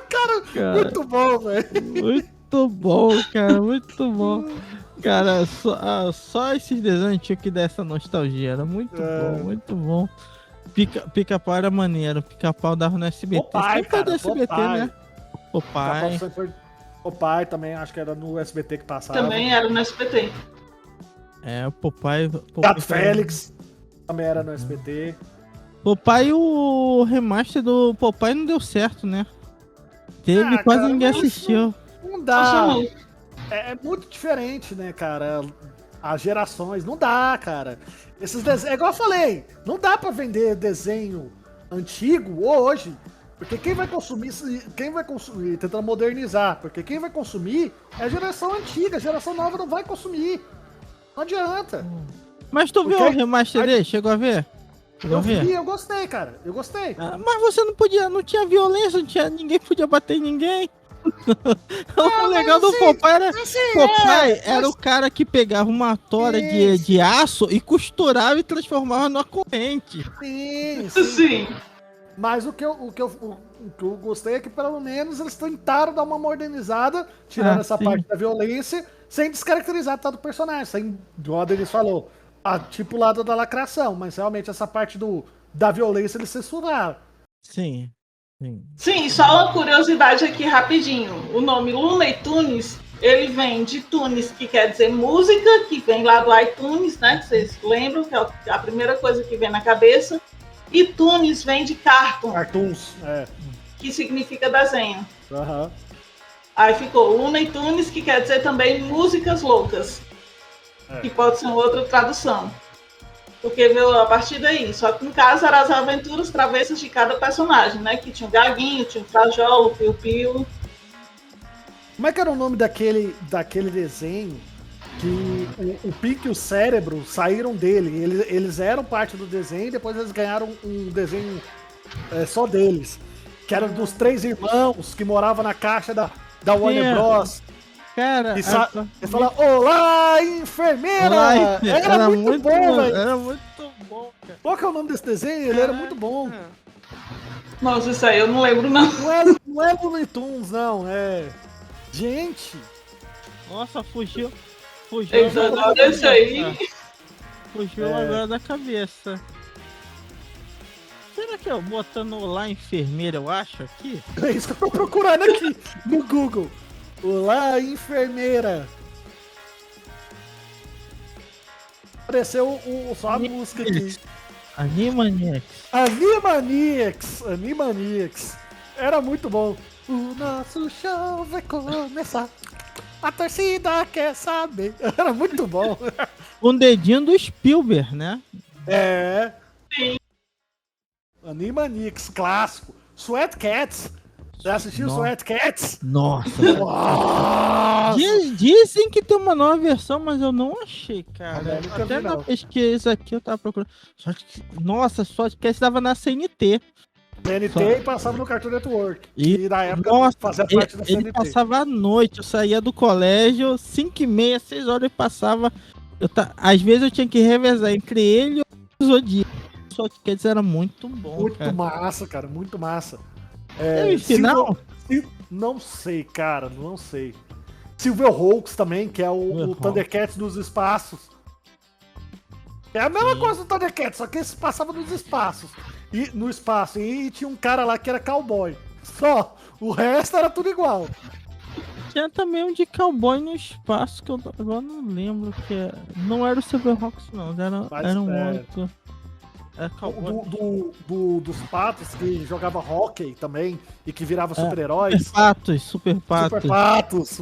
Cara, muito bom, velho. Muito bom, cara, muito bom. Cara, só esses desenhos tinham que dar essa nostalgia. Era muito bom, muito bom. Pica-pau era maneiro. Pica-pau dava no SBT. Popeye, cara, do SBT, Popeye. né? Popeye. Popeye também, acho que era no SBT que passava. Também era no SBT. O Popeye. Gato Félix também era no SBT. Popeye, o remaster do Popeye não deu certo, né? Quase cara, ninguém assistiu. Não dá. É muito diferente, né, cara? As gerações. Não dá, cara. Esses desenhos. É igual eu falei. Não dá pra vender desenho antigo hoje. Porque quem vai consumir, tentando modernizar, porque quem vai consumir é a geração antiga, a geração nova não vai consumir. Não adianta. Mas tu viu o remaster dele? Chegou a ver? Eu gostei, cara. Eu gostei. Mas você não tinha violência, ninguém podia bater em ninguém. O legal do Popeye era. Popeye era o cara que pegava uma tora de aço e costurava e transformava numa corrente. Sim. Mas o que eu gostei é que pelo menos eles tentaram dar uma modernizada, tirando essa parte da violência, sem descaracterizar tanto o personagem, sem, igual a Denise falou, tipo o lado da lacração, mas realmente essa parte da violência eles censuraram. Sim, só uma curiosidade aqui rapidinho. O nome Looney Tunes, ele vem de Tunes, que quer dizer música, que vem lá do iTunes, né? Que vocês lembram, que é a primeira coisa que vem na cabeça. E Tunes vem de cartoon. Cartoons, que significa desenho. Uhum. Aí ficou Looney Tunes, que quer dizer também músicas loucas. Que pode ser uma outra tradução. Porque veio a partir daí. Só que no caso eram as aventuras travessas de cada personagem, né? Que tinha o Gaguinho, tinha o Frajola, o Piu Piu. Como é que era o nome daquele desenho que o Pink e o Cérebro saíram dele? Eles eram parte do desenho e depois eles ganharam um desenho só deles. Que era dos 3 irmãos que moravam na caixa da Warner Bros. Cara, e fala, olá, enfermeira! Era muito bom, velho. Era muito bom, cara. Qual que é o nome desse desenho? Ele era muito bom. Nossa, isso aí eu não lembro, não. Não é Looney Tunes, não. Gente! Nossa, fugiu. Agora esse aí. Fugiu agora da cabeça. Será que eu botando lá enfermeira, eu acho aqui? É isso que eu tô procurando aqui no Google. Olá, enfermeira. Apareceu só a música aqui. Animaniacs. Era muito bom. O nosso show vai começar. A torcida quer saber. Era muito bom. Um dedinho do Spielberg, né? Sim. Animaniacs, clássico. Sweat Cats. Já assistiu Sweat Cats? Nossa. Dizem que tem uma nova versão, mas eu não achei, cara. Até na pesquisa aqui eu tava procurando. Sweat Cats dava na CNT. E passava no Cartoon Network. E na época fazia parte da CNT. Ele passava à noite, eu saía do colégio, 5h30, 6 horas ele passava. Às vezes eu tinha que revezar entre ele e o Zodíaco. Sweat Cats era muito bom. Muito massa, cara, muito massa. E final? Não sei, cara, não sei. Silverhawks também, que é o Thundercats dos espaços. É a mesma coisa do Thundercats, só que esse passava nos espaços. No espaço. E tinha um cara lá que era cowboy. Só. O resto era tudo igual. Tinha também um de cowboy no espaço, que eu agora não lembro que não era o Silverhawks, não. Era um outro. Dos patos que jogava hockey também e que virava super-heróis. Super patos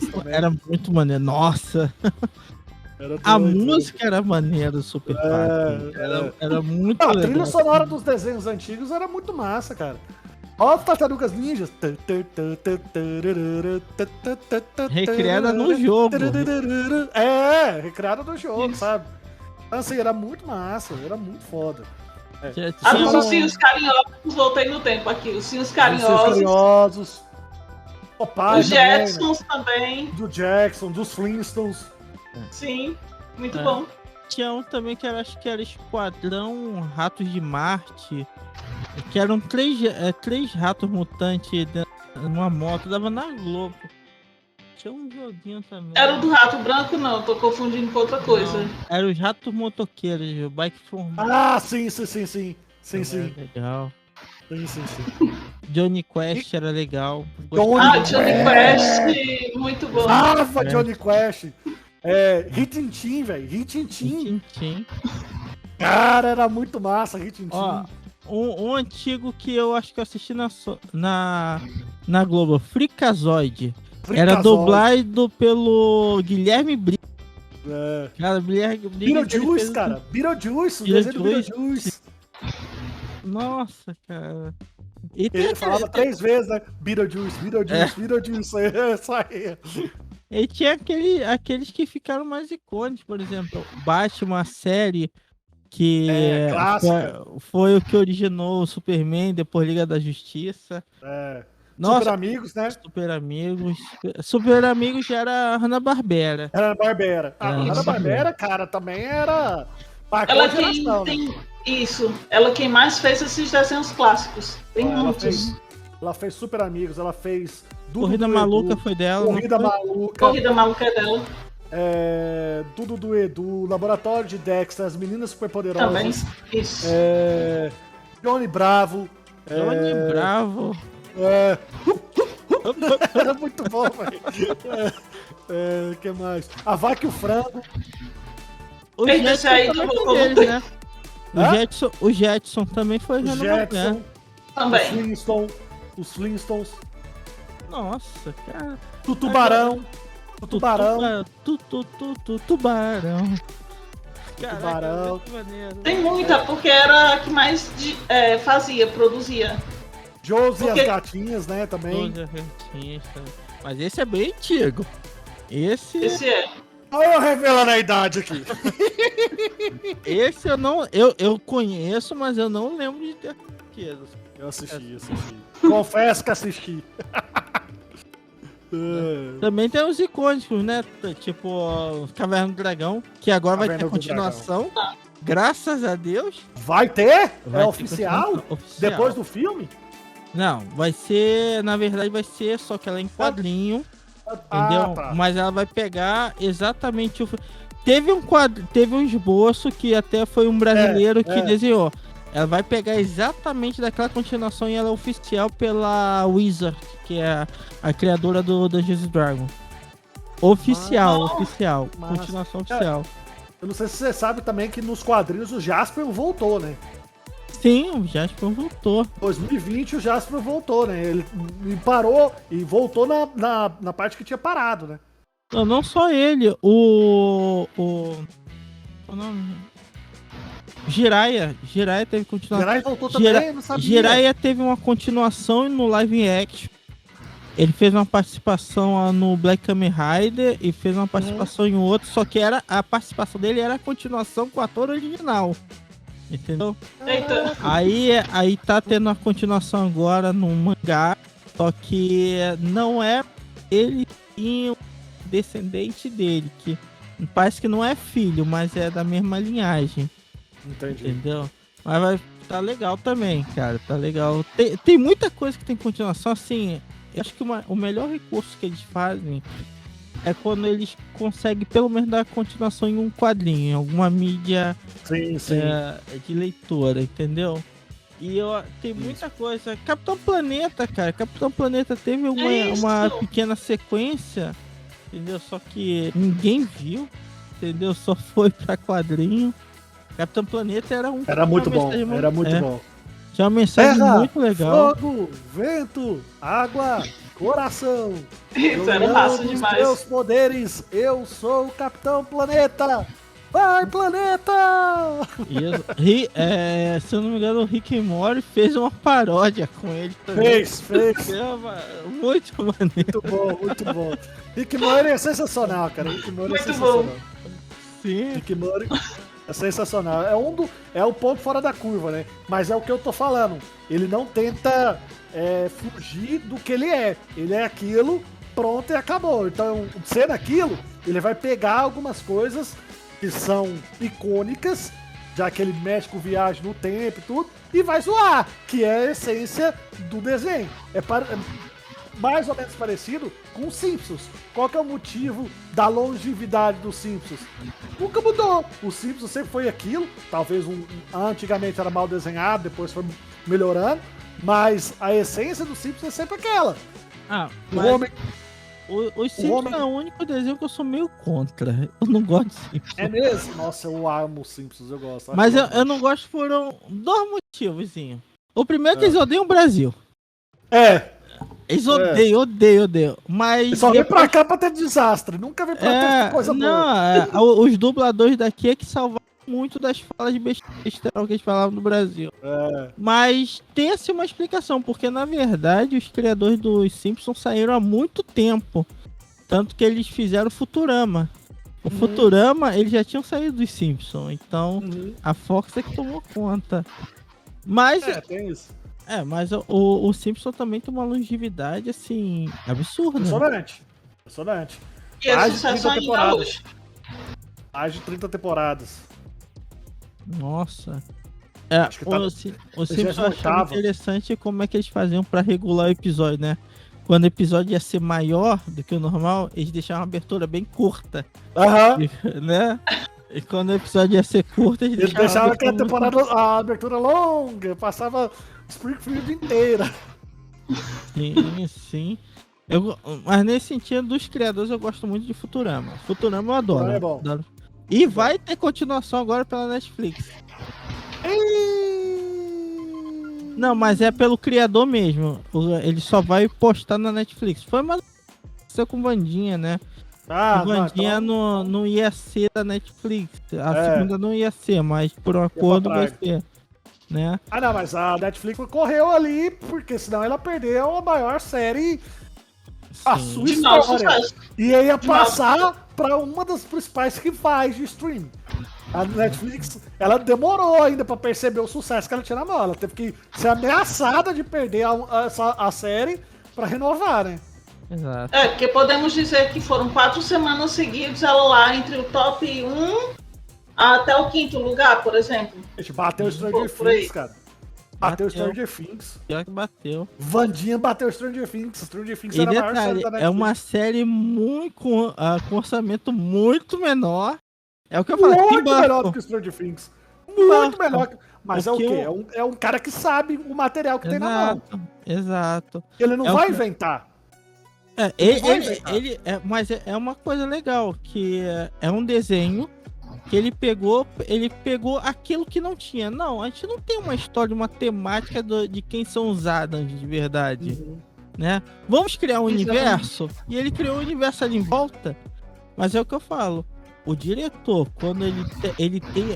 também. Era muito maneiro. Nossa! A música era maneira do Super Patos. Era muito legal. A trilha sonora dos desenhos antigos era muito massa, cara. Ó, as Tartarugas Ninjas. Recriada no jogo. É, recriada no jogo, Isso. sabe? Então, assim, era muito massa, era muito foda. Já Ah, tinha dos um- ursinhos carinhosos, voltei no tempo aqui. Os ursinhos Os carinhosos, Carinhosos. Papai os também, né? Jetsons também. Do Jackson, dos Flintstones. Sim, muito É. bom. Tinha um também que eu acho que era Esquadrão Ratos de Marte. Que eram três ratos mutantes numa moto, dava na Globo. Tinha um joguinho também. Era o do Rato Branco, não, tô confundindo com outra coisa. Não, era os ratos motoqueiros, o Bike Formal. Ah, sim. Sim. Legal. Sim. Johnny Quest era legal. Johnny Ah, Johnny Quest, muito bom. Rafa, Johnny Quest. Ritintim, velho. Ritintim. Tintim. Cara, era muito massa, Ritintim. Ó, um antigo que eu acho que eu assisti na Globo, Freakazoid. Era dublado pelo Guilherme Briggs. É. Cara, Guilherme Briggs. ele Beetlejuice, fez- cara. Beetlejuice, o desenho do Beetlejuice. Beetlejuice. Nossa, cara. E tem Ele falava 3 vezes, né? Beetlejuice. É isso aí. E tinha aqueles que ficaram mais icônicos, por exemplo, Batman, a série, que clássica. foi o que originou o Superman, depois Liga da Justiça. É. Nossa, Super Amigos, né? Super Amigos. Super Amigos já era Hanna-Barbera. Era Barbera. A É, Hanna-Barbera, cara, também era... Marcou Ela a geração, né? tem isso. Ela quem mais fez esses desenhos clássicos. Tem Ela muitos. Ela fez Super Amigos, ela fez... Dudu Corrida do Maluca Edu, foi dela. não Corrida foi? Maluca. Corrida Maluca é dela Dudu do Edu, Laboratório de Dexter, As Meninas também. Superpoderosas. Isso. Johnny Bravo. Johnny Bravo. Era muito bom, velho. O que mais? A Vaca e o Frango. O Eita, esse aí Jetson do também Goku. foi deles, né? Hã? O Jetson também foi O Hanna-Barbera. Jetson. Também. Os Flintstones. Nossa, cara. O Tubarão. O Tubarão. Tubarão. Caraca, Tubarão. muito maneiro. Tem muita, porque era a que mais fazia, produzia. Josie e as Porque- Gatinhas, né, também. 12 argentinhas, tá? Mas esse é bem antigo. Esse Esse é. Olha eu revelando a idade aqui. eu não. Eu conheço, mas eu não lembro de ter certeza. Eu assisti. Confesso que assisti. Também tem os icônicos, né? Tipo, Caverna do Dragão, que agora vai ter Caverna do continuação. Graças a Deus. Vai ter? Vai É ter oficial? continuação. Oficial. Depois do filme? Não, vai ser. Na verdade, vai ser só que ela é em quadrinho. Entendeu? Tá. Mas ela vai pegar exatamente o. Teve um esboço que até foi um brasileiro que desenhou. Ela vai pegar exatamente daquela continuação e ela é oficial pela Wizard, que é a criadora do Dungeons & Dragons. Oficial. Massa. Continuação oficial. Eu não sei se você sabe também que nos quadrinhos o Jasper voltou, né? Sim, o Jasper voltou. 2020 o Jasper voltou, né? Ele parou e voltou na parte que tinha parado, né? Não só ele, o nome? Jiraiya teve continuação. Gerais voltou também, eu não sabia. Jiraiya teve uma continuação no live action. Ele fez uma participação no Black Kamen Rider e fez uma participação em outro, só que a participação dele era a continuação com o ator original. Entendeu? Eita. Aí tá tendo a continuação agora no mangá, só que não é ele e o descendente dele, que parece que não é filho, mas é da mesma linhagem. Entendi. Entendeu? Mas vai tá legal também, cara. Tá legal. Tem muita coisa que tem continuação, assim. Eu acho que o melhor recurso que eles fazem é quando eles conseguem pelo menos dar continuação em um quadrinho, em alguma mídia Sim. de leitora, entendeu? E tem muita coisa. Capitão Planeta, cara. Capitão Planeta teve uma pequena sequência, entendeu? Só que ninguém viu, entendeu? Só foi pra quadrinho. Capitão Planeta Era muito bom, era muito bom. Tinha uma mensagem Terra, muito legal. Fogo, vento, água, coração. Isso era massa Os demais. meus poderes, eu sou o Capitão Planeta. Vai, planeta! Isso. Se eu não me engano, o Rick and Morty fez uma paródia com ele também. Fez. Muito maneiro. Muito bom. Rick and Morty é sensacional, cara. Rick and Morty é Muito sensacional. bom. Sim. Rick and Morty é sensacional. É o ponto fora da curva, né? Mas é o que eu tô falando. Ele não tenta fugir do que ele é. Ele é aquilo, pronto e acabou. Então, sendo aquilo, ele vai pegar algumas coisas que são icônicas, já que ele mexe com viagem no tempo e tudo, e vai zoar, que é a essência do desenho. É mais ou menos parecido com os Simpsons. Qual que é o motivo da longevidade dos Simpsons? Nunca mudou. Os Simpsons sempre foi aquilo, talvez antigamente era mal desenhado, depois foi melhorando, mas a essência dos Simpsons é sempre aquela. Os Simpsons é o único desenho que eu sou meio contra. Eu não gosto de Simpsons. É mesmo? Nossa, eu amo os Simpsons, eu gosto. Mas eu não gosto por dois motivos. O primeiro é que eles odeiam o Brasil. Eles odeiam. Mas eles só vem pra cá pra ter desastre. Nunca vem pra ter coisa boa. Os dubladores daqui é que salvaram muito das falas de besteira que eles falavam no Brasil. Mas tem-se uma explicação, porque na verdade os criadores dos Simpsons saíram há muito tempo. Tanto que eles fizeram Futurama. O Futurama, eles já tinham saído dos Simpsons. Então a Fox é que tomou conta. Mas tem isso. Mas o Simpson também tem uma longevidade, assim, absurda. Impressionante. E é sucesso ainda hoje. Mais de 30 temporadas. Nossa. O Simpson achava interessante como é que eles faziam pra regular o episódio, né? Quando o episódio ia ser maior do que o normal, eles deixavam uma abertura bem curta. Né? E quando o episódio ia ser curto, eles deixavam a abertura longa, passava Springfield inteira. Sim. Mas nesse sentido, dos criadores, eu gosto muito de Futurama. Futurama eu adoro. É bom. Adoro. E vai ter continuação agora pela Netflix. Não, mas é pelo criador mesmo. Ele só vai postar na Netflix. Foi uma coisa com Wandinha, né? Wandinha não ia ser da Netflix. A segunda não ia ser, mas por um acordo vai ser. Né? Não, mas a Netflix correu ali, porque senão ela perdeu a maior série a sua história. E ia passar para uma das principais rivais de streaming. A Netflix, ela demorou ainda para perceber o sucesso que ela tinha na mão. Ela teve que ser ameaçada de perder a série para renovar, né? Exato. Porque podemos dizer que foram 4 semanas seguidas ela lá entre o top 1 até o 5º lugar, por exemplo. A gente bateu o Stranger Things, cara. Bateu o Stranger Things. Pior que bateu. Wandinha bateu o Stranger Things. Stranger Things era a maior série da Netflix. É uma série muito com orçamento muito menor. É o que eu falei. Muito melhor do que o Stranger Things. Muito melhor. Mas é o quê? É um cara que sabe o material que tem na mão. Exato. Ele não vai inventar. Mas é uma coisa legal, que é um desenho que ele pegou aquilo que não tinha. Não, a gente não tem uma história, uma temática de quem são os Adams de verdade, né? Vamos criar um universo, e ele criou um universo ali em volta. Mas é o que eu falo, o diretor, quando ele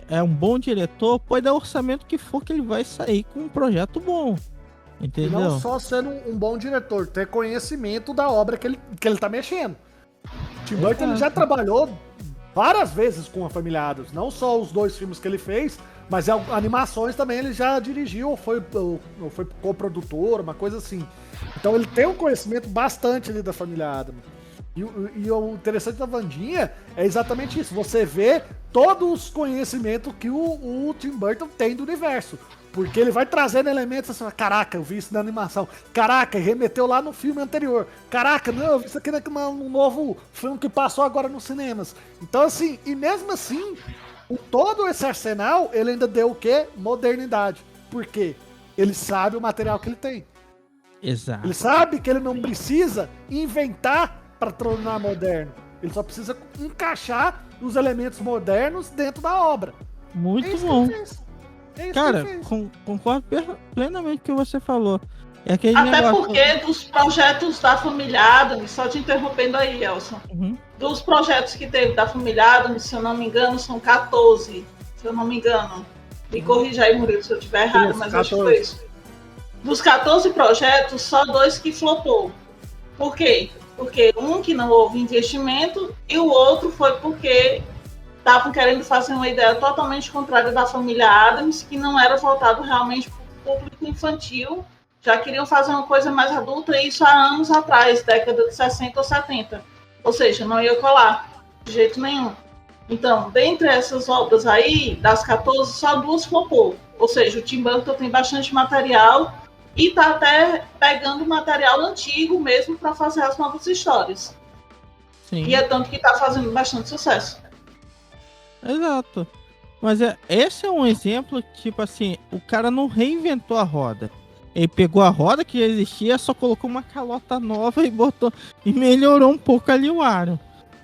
é um bom diretor, pode dar o orçamento que for, que ele vai sair com um projeto bom. Entendeu? E não só sendo um bom diretor, ter conhecimento da obra que ele tá mexendo. Tim Burton ele já trabalhou várias vezes com a família Addams, não só os 2 filmes que ele fez, mas animações também ele já dirigiu, ou foi coprodutor, uma coisa assim. Então ele tem um conhecimento bastante ali da família Addams. E o interessante da Wandinha é exatamente isso, você vê todos os conhecimentos que o Tim Burton tem do universo. Porque ele vai trazendo elementos assim, caraca, eu vi isso na animação. Caraca, remeteu lá no filme anterior. Caraca, não, eu vi isso aqui no novo filme que passou agora nos cinemas. Então, assim, e mesmo assim, todo esse arsenal, ele ainda deu o quê? Modernidade. Por quê? Ele sabe o material que ele tem. Exato. Ele sabe que ele não precisa inventar para tornar moderno. Ele só precisa encaixar os elementos modernos dentro da obra. Muito bom. Cara, concordo plenamente com o que você falou. É aquele até negócio... porque dos projetos da família Addams, só te interrompendo aí, Elson. Dos projetos que teve da família Addams, se eu não me engano, são 14, se eu não me engano. Me corrija aí, Murilo, se eu estiver errado, Isso, mas 14. acho que foi isso. Dos 14 projetos, só 2 que flopou. Por quê? Porque um que não houve investimento e o outro foi porque estavam querendo fazer uma ideia totalmente contrária da família Addams, que não era voltado realmente para o público infantil. Já queriam fazer uma coisa mais adulta, e isso há anos atrás, década de 60 ou 70. Ou seja, não ia colar de jeito nenhum. Então, dentre essas obras aí, das 14, só 2 flopou. Ou seja, o Tim Burton tem bastante material e está até pegando material antigo mesmo para fazer as novas histórias. Sim. E é tanto que está fazendo bastante sucesso. Exato. Mas esse é um exemplo, tipo assim, o cara não reinventou a roda. Ele pegou a roda que já existia, só colocou uma calota nova e botou e melhorou um pouco ali o aro,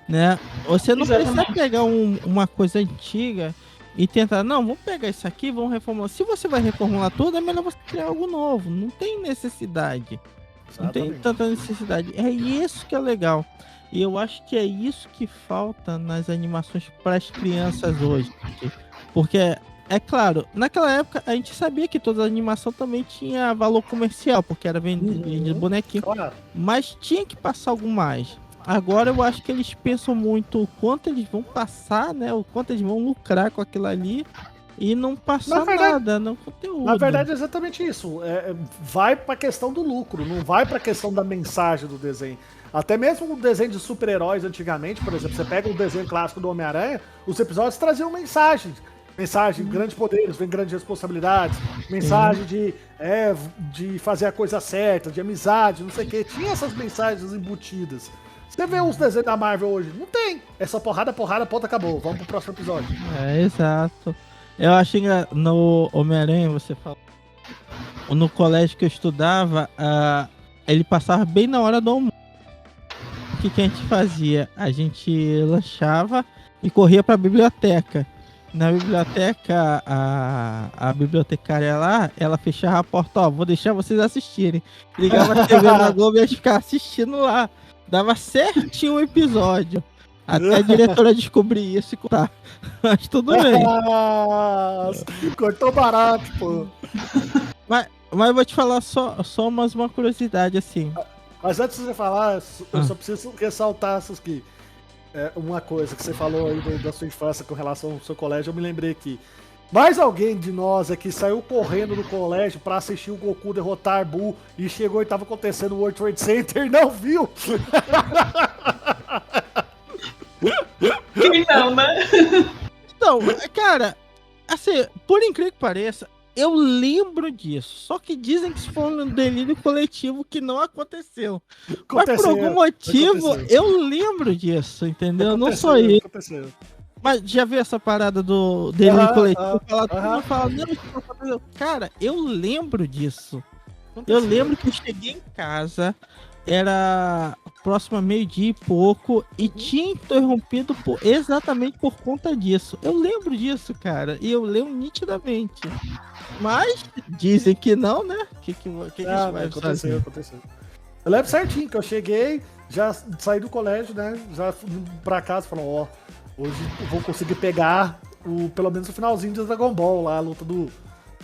né? Você não precisa pegar uma coisa antiga e tentar, não, vamos pegar isso aqui, vamos reformular. Se você vai reformular tudo, é melhor você criar algo novo. Não tem necessidade. Não tem tanta necessidade. É isso que é legal. E eu acho que é isso que falta nas animações para as crianças hoje. Porque, é claro, naquela época a gente sabia que toda animação também tinha valor comercial, porque era vendido bonequinho. Claro. Mas tinha que passar algo mais. Agora eu acho que eles pensam muito o quanto eles vão passar, né? O quanto eles vão lucrar com aquilo ali. E não passar nada no conteúdo. Na verdade é exatamente isso. Vai pra questão do lucro, não vai pra questão da mensagem do desenho. Até mesmo o desenho de super-heróis antigamente, por exemplo, você pega o desenho clássico do Homem-Aranha, os episódios traziam mensagens. Mensagem de grandes poderes, vem grandes responsabilidades. Mensagem de fazer a coisa certa, de amizade, não sei o que. Tinha essas mensagens embutidas. Você vê os desenhos da Marvel hoje, não tem. É só porrada, ponto, acabou. Vamos pro próximo episódio. Exato. Eu acho que no Homem-Aranha, você falou, no colégio que eu estudava, ele passava bem na hora do almoço. O que a gente fazia? A gente lanchava e corria pra biblioteca. Na biblioteca, a bibliotecária lá, ela fechava a porta, vou deixar vocês assistirem. Ligava a TV na Globo e a gente ficava assistindo lá. Dava certinho o episódio. Até a diretora descobrir isso e cortar. Mas tudo bem. Cortou barato, pô. Mas eu vou te falar só uma curiosidade, assim. Mas antes de você falar, eu só preciso ressaltar isso aqui. Uma coisa que você falou aí da sua infância com relação ao seu colégio, eu me lembrei que mais alguém de nós aqui saiu correndo do colégio pra assistir o Goku derrotar Buu e chegou e tava acontecendo o World Trade Center e não viu? Quem não, né? Então, cara, assim, por incrível que pareça, eu lembro disso. Só que dizem que isso foi um delírio coletivo que não aconteceu. Mas por algum motivo, eu lembro disso, entendeu? Não só isso. Mas já viu essa parada do delírio coletivo? Cara, eu lembro disso. Eu lembro que eu cheguei em casa, era próximo a meio-dia e pouco, e tinha interrompido exatamente por conta disso. Eu lembro disso, cara, e eu lembro nitidamente. Mas dizem que não, né? Que vai aconteceu. Eu lembro certinho que eu cheguei, já saí do colégio, né? Já fui pra casa, falando, hoje eu vou conseguir pegar pelo menos o finalzinho de Dragon Ball lá, a luta do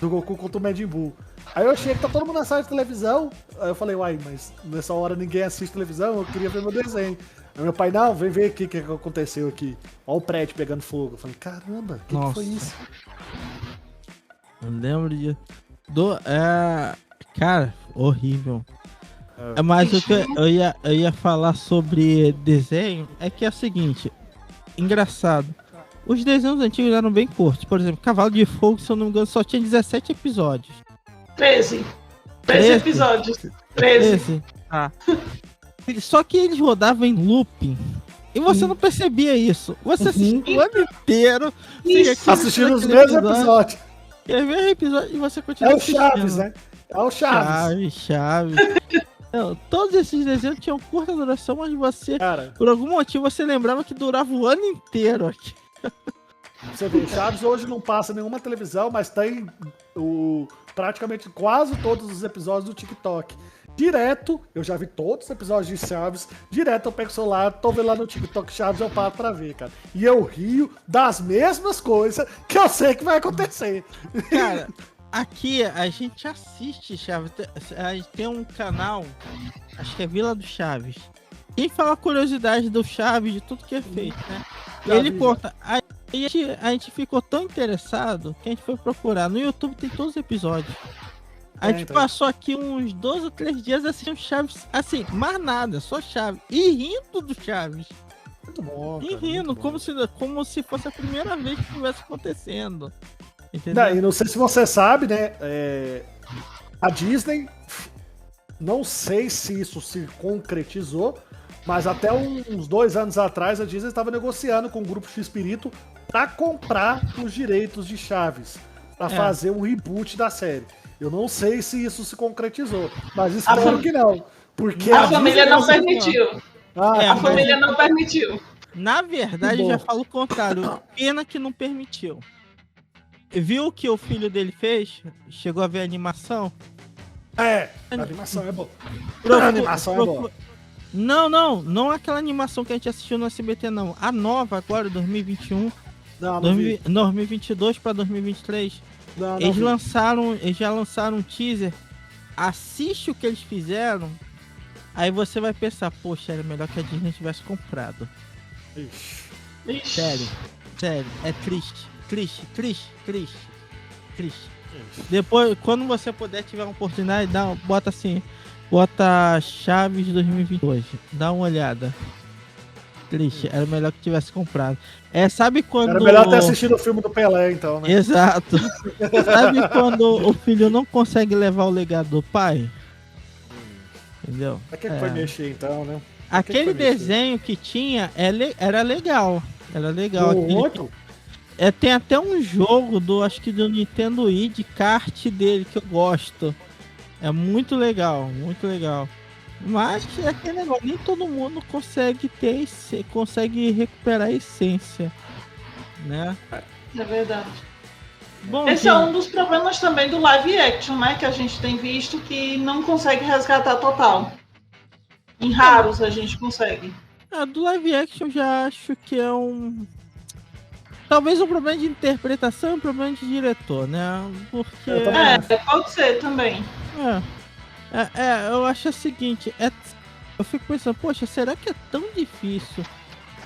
Goku contra o Majin Buu. Aí eu chego, tá todo mundo na sala de televisão. Aí eu falei, mas nessa hora ninguém assiste televisão, eu queria ver meu desenho. Aí meu pai, não, vem ver aqui o que aconteceu aqui. Olha o prédio pegando fogo. Eu falei, caramba, o que foi isso? Eu lembro de... Cara, horrível. Mas o que eu ia falar sobre desenho é que é o seguinte, engraçado. Os desenhos antigos eram bem curtos. Por exemplo, Cavalo de Fogo, se eu não me engano, só tinha 17 episódios. 13 episódios. 13. Só que eles rodavam em looping. E você não percebia isso. Você assistia o ano inteiro. Assistindo os mesmos episódios. E os mesmos episódios e você continua assistindo. É o Chaves, né? É o Chaves. Não, todos esses desenhos tinham curta duração, mas você, por algum motivo, você lembrava que durava o ano inteiro aqui. Você vê, Chaves hoje não passa nenhuma televisão, mas tem praticamente quase todos os episódios do TikTok. Direto, eu já vi todos os episódios de Chaves, direto eu pego o celular, tô vendo lá no TikTok Chaves, eu paro pra ver, cara. E eu rio das mesmas coisas que eu sei que vai acontecer. Cara, aqui a gente assiste Chaves. A gente tem um canal, acho que é Vila do Chaves. Quem fala curiosidade do Chaves, de tudo que é feito, né? Ele conta. Aí a gente ficou tão interessado que a gente foi procurar. No YouTube tem todos os episódios. A gente passou aqui uns 2 ou 3 dias assistindo Chaves, assim, mais nada, só Chaves. E rindo do Chaves. Muito bom. E Cara, rindo, muito bom. como se fosse a primeira vez que estivesse acontecendo. Entendeu? E não sei se você sabe, né? A Disney, não sei se isso se concretizou, mas até uns 2 anos atrás a Disney estava negociando com o grupo X-Pirito para comprar os direitos de Chaves, para fazer um reboot da série. Eu não sei se isso se concretizou, mas espero que não. Porque a família não permitiu. A família não permitiu. Na verdade, eu já falo o contrário. Pena que não permitiu. Viu o que o filho dele fez? Chegou a ver a animação? A animação é boa. A animação é boa. Não aquela animação que a gente assistiu no SBT, não. A nova agora, 2021. Não 2022 para 2023. Eles já lançaram um teaser. Assiste o que eles fizeram. Aí você vai pensar, poxa, era melhor que a Disney tivesse comprado. Ixi. Sério, é triste. Depois, quando você puder, tiver uma oportunidade, bota Chaves 2022. Dá uma olhada. Triste, era melhor que tivesse comprado. Sabe quando... Era melhor ter assistido o filme do Pelé, então, né? Exato. Sabe quando o filho não consegue levar o legado do pai? Entendeu? Pra que foi mexer, então, né? Aquele desenho que tinha era legal. Era legal. Muito. Tem até um jogo acho que do Nintendo Wii de kart dele que eu gosto. É muito legal, muito legal. Mas é aquele negócio, nem todo mundo consegue recuperar a essência, né? É verdade. Bom, esse é um dos problemas também do live action, né? Que a gente tem visto que não consegue resgatar total. Em raros a gente consegue. Do live action eu já acho que é talvez um problema de interpretação e um problema de diretor, né? Porque... pode ser também. Eu acho o seguinte, eu fico pensando, poxa, será que é tão difícil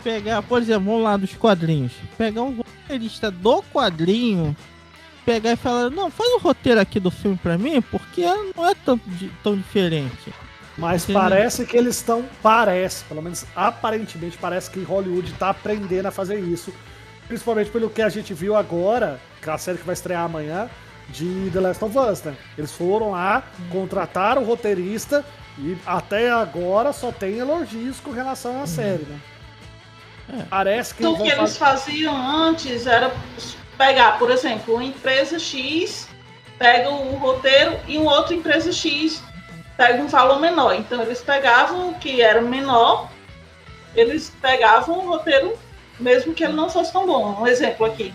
pegar, por exemplo, vamos lá dos quadrinhos, pegar um roteirista do quadrinho, pegar e falar, não, faz o roteiro aqui do filme pra mim, porque não é tão diferente. Mas entendeu? Parece que eles pelo menos aparentemente, parece que Hollywood tá aprendendo a fazer isso, principalmente pelo que a gente viu agora, que é a série que vai estrear amanhã, de The Last of Us, né? Eles foram lá, contrataram o roteirista e até agora só tem elogios com relação à série, né? Parece que o que eles faziam antes era pegar, por exemplo, uma empresa X pega o roteiro e uma outra empresa X pega um valor menor. Então eles pegavam o que era menor, eles pegavam o roteiro mesmo que ele não fosse tão bom. Um exemplo aqui.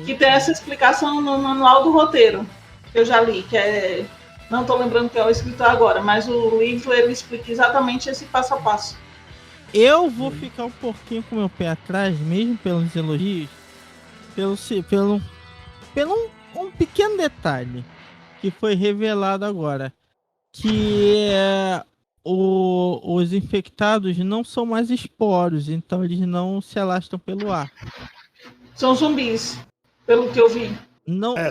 Que tem essa explicação no manual do roteiro, que eu já li, que é... Não estou lembrando quem é o escritor agora, mas o livro ele explica exatamente esse passo a passo. Eu vou ficar um pouquinho com o meu pé atrás, mesmo pelos elogios, pelo um pequeno detalhe que foi revelado agora, que os infectados não são mais esporos, então eles não se alastram pelo ar. São zumbis. Pelo que eu vi.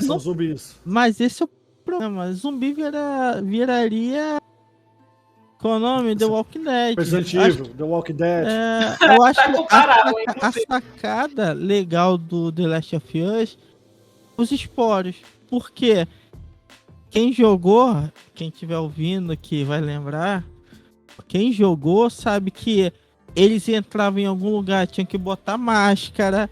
São zumbis. Mas esse é o problema. Zumbi viraria... Qual o nome? The Walking Dead. Resident Evil, The Walking Dead. Eu acho que a sacada legal do The Last of Us, os esporos. Porque quem jogou, quem estiver ouvindo aqui vai lembrar, quem jogou sabe que eles entravam em algum lugar, tinham que botar máscara...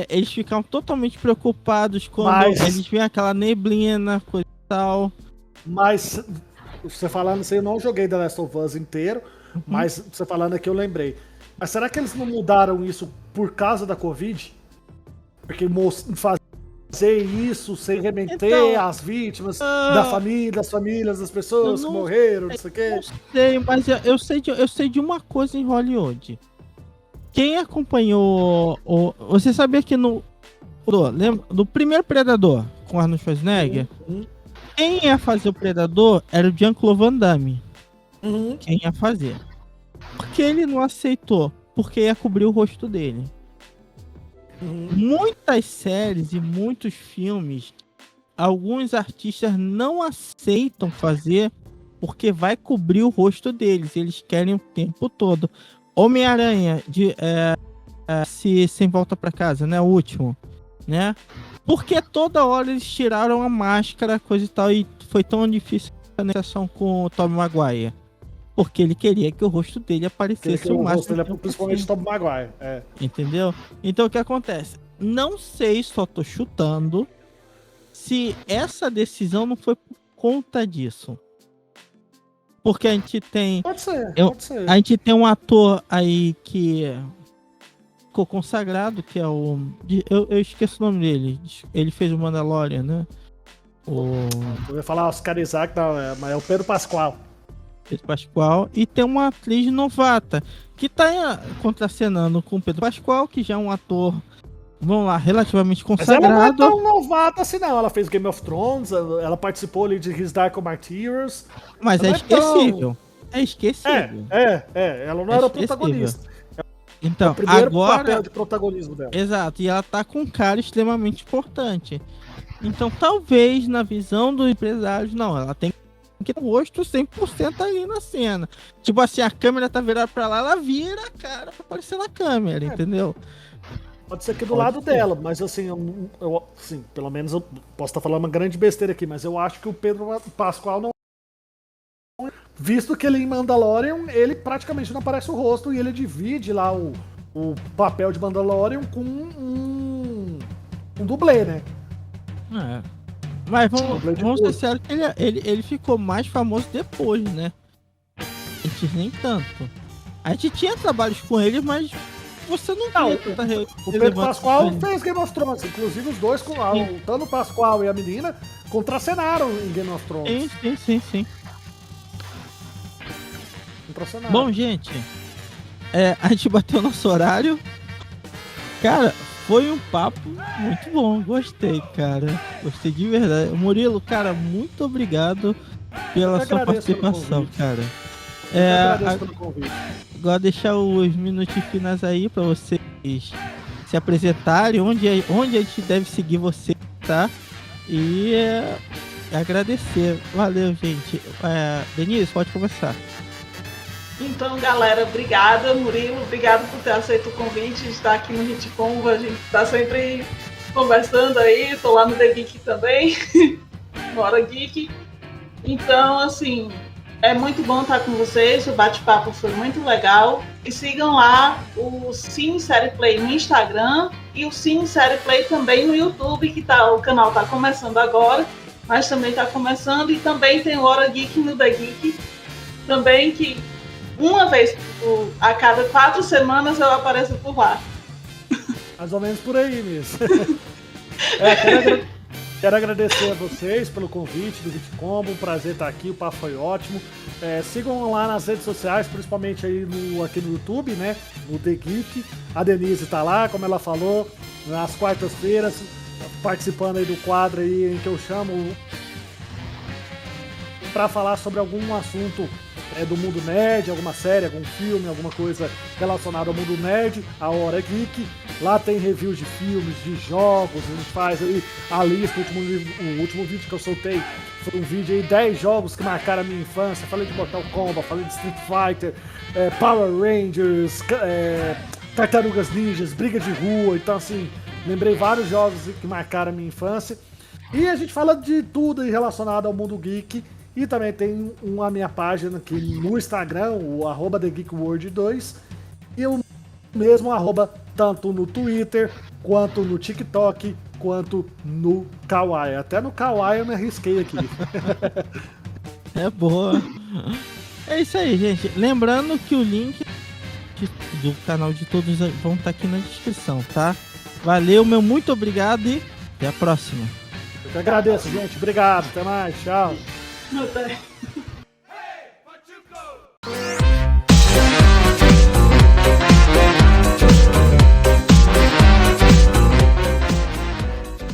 eles ficavam totalmente preocupados quando eles viam aquela neblina, coisa e tal. Mas, você falando assim, eu não joguei The Last of Us inteiro, mas você falando aqui eu lembrei. Mas será que eles não mudaram isso por causa da Covid? Porque fazer isso sem remeter Então, às vítimas da família, das famílias, das pessoas que morreram, não sei o quê? Não sei, mas eu sei de uma coisa em Hollywood. Quem acompanhou você sabia que lembra do primeiro Predador com Arnold Schwarzenegger? Quem ia fazer o Predador era o Jean-Claude Van Damme. Quem ia fazer? Porque ele não aceitou, porque ia cobrir o rosto dele. Muitas séries e muitos filmes, alguns artistas não aceitam fazer porque vai cobrir o rosto deles. Eles querem o tempo todo. Homem-Aranha Sem Volta Pra Casa, né? O último, né? Porque toda hora eles tiraram a máscara, coisa e tal, e foi tão difícil a negociação com o Tobey Maguire. Porque ele queria que o rosto dele aparecesse o máximo. Principalmente o Tobey Maguire. Entendeu? Então o que acontece? Não sei, só tô chutando, se essa decisão não foi por conta disso. Porque a gente tem. Pode ser. A gente tem um ator aí que ficou consagrado, que é o. Eu esqueço o nome dele. Ele fez o Mandalorian, né? Eu ia falar Oscar Isaac, não, mas é o Pedro Pascal. Pedro Pascal. E tem uma atriz novata que tá contracenando com o Pedro Pascal, que já é um ator, vamos lá, relativamente consagrado. Mas ela não é tão novata assim, não. Ela fez Game of Thrones, ela participou ali de His Dark Materials. Mas é esquecível. É esquecível. Ela não era protagonista. Então, é o primeiro agora, papel de protagonismo dela. Exato, e ela tá com um cara extremamente importante. Então, talvez, na visão dos empresários, não, ela tem que ter o rosto 100% ali na cena. Tipo assim, a câmera tá virada pra lá, ela vira a cara pra aparecer na câmera, entendeu? Pode ser aqui do lado dela, mas assim, assim, pelo menos eu posso estar falando uma grande besteira aqui, mas eu acho que o Pedro Pascal não. Visto que ele em Mandalorian, ele praticamente não aparece o rosto e ele divide lá o papel de Mandalorian com um dublê, né? Mas vamos ser sérios que ele ficou mais famoso depois, né? Antes nem tanto. A gente tinha trabalhos com ele, mas você não via tanta o Pedro Pascal fez Game of Thrones, inclusive os dois, tanto o Pascal e a menina, contracenaram em Game of Thrones. Sim. Bom, gente, a gente bateu nosso horário. Cara, foi um papo muito bom, gostei, cara. Gostei de verdade. Murilo, cara, muito obrigado pela sua participação, cara. Eu agradeço pelo convite. Agora deixar os minutos finais aí pra vocês se apresentarem, onde a gente deve seguir você, tá? E agradecer. Valeu, gente. Denise, pode começar. Então, galera, obrigada, Murilo, obrigado por ter aceito o convite de estar aqui no HitConvo. A gente está sempre conversando aí, tô lá no The Geek também, no Hora Geek. Então, assim, é muito bom estar com vocês, o bate-papo foi muito legal. E sigam lá o Cine Série Play no Instagram e o Cine Série Play também no YouTube, que o canal está começando agora, mas também está começando. E também tem o Hora Geek no The Geek, também que uma vez a cada 4 semanas eu apareço por lá. Mais ou menos por aí mesmo. Quero agradecer a vocês pelo convite do HitConvo, um prazer estar aqui, o papo foi ótimo. Sigam lá nas redes sociais, principalmente aí aqui no YouTube, né? No The Geek. A Denise está lá, como ela falou, nas quartas-feiras, participando aí do quadro aí em que eu chamo para falar sobre algum assunto do mundo nerd, alguma série, algum filme, alguma coisa relacionada ao mundo nerd, a Hora Geek. Lá tem reviews de filmes, de jogos, a gente faz aí a lista. O último vídeo que eu soltei foi um vídeo aí, 10 jogos que marcaram a minha infância. Falei de Mortal Kombat, falei de Street Fighter, Power Rangers, Tartarugas Ninjas, Briga de Rua. Então assim, lembrei vários jogos que marcaram a minha infância. E a gente fala de tudo relacionado ao mundo geek. E também tem a minha página aqui no Instagram, o @TheGeekWorld2. E o mesmo tanto no Twitter, quanto no TikTok, quanto no Kawaii. Até no Kawaii eu me arrisquei aqui. É boa. É isso aí, gente. Lembrando que o link do canal de todos vão estar aqui na descrição, tá? Valeu, muito obrigado e Até a próxima. Eu que agradeço, gente. Obrigado. Até mais. Tchau. Até.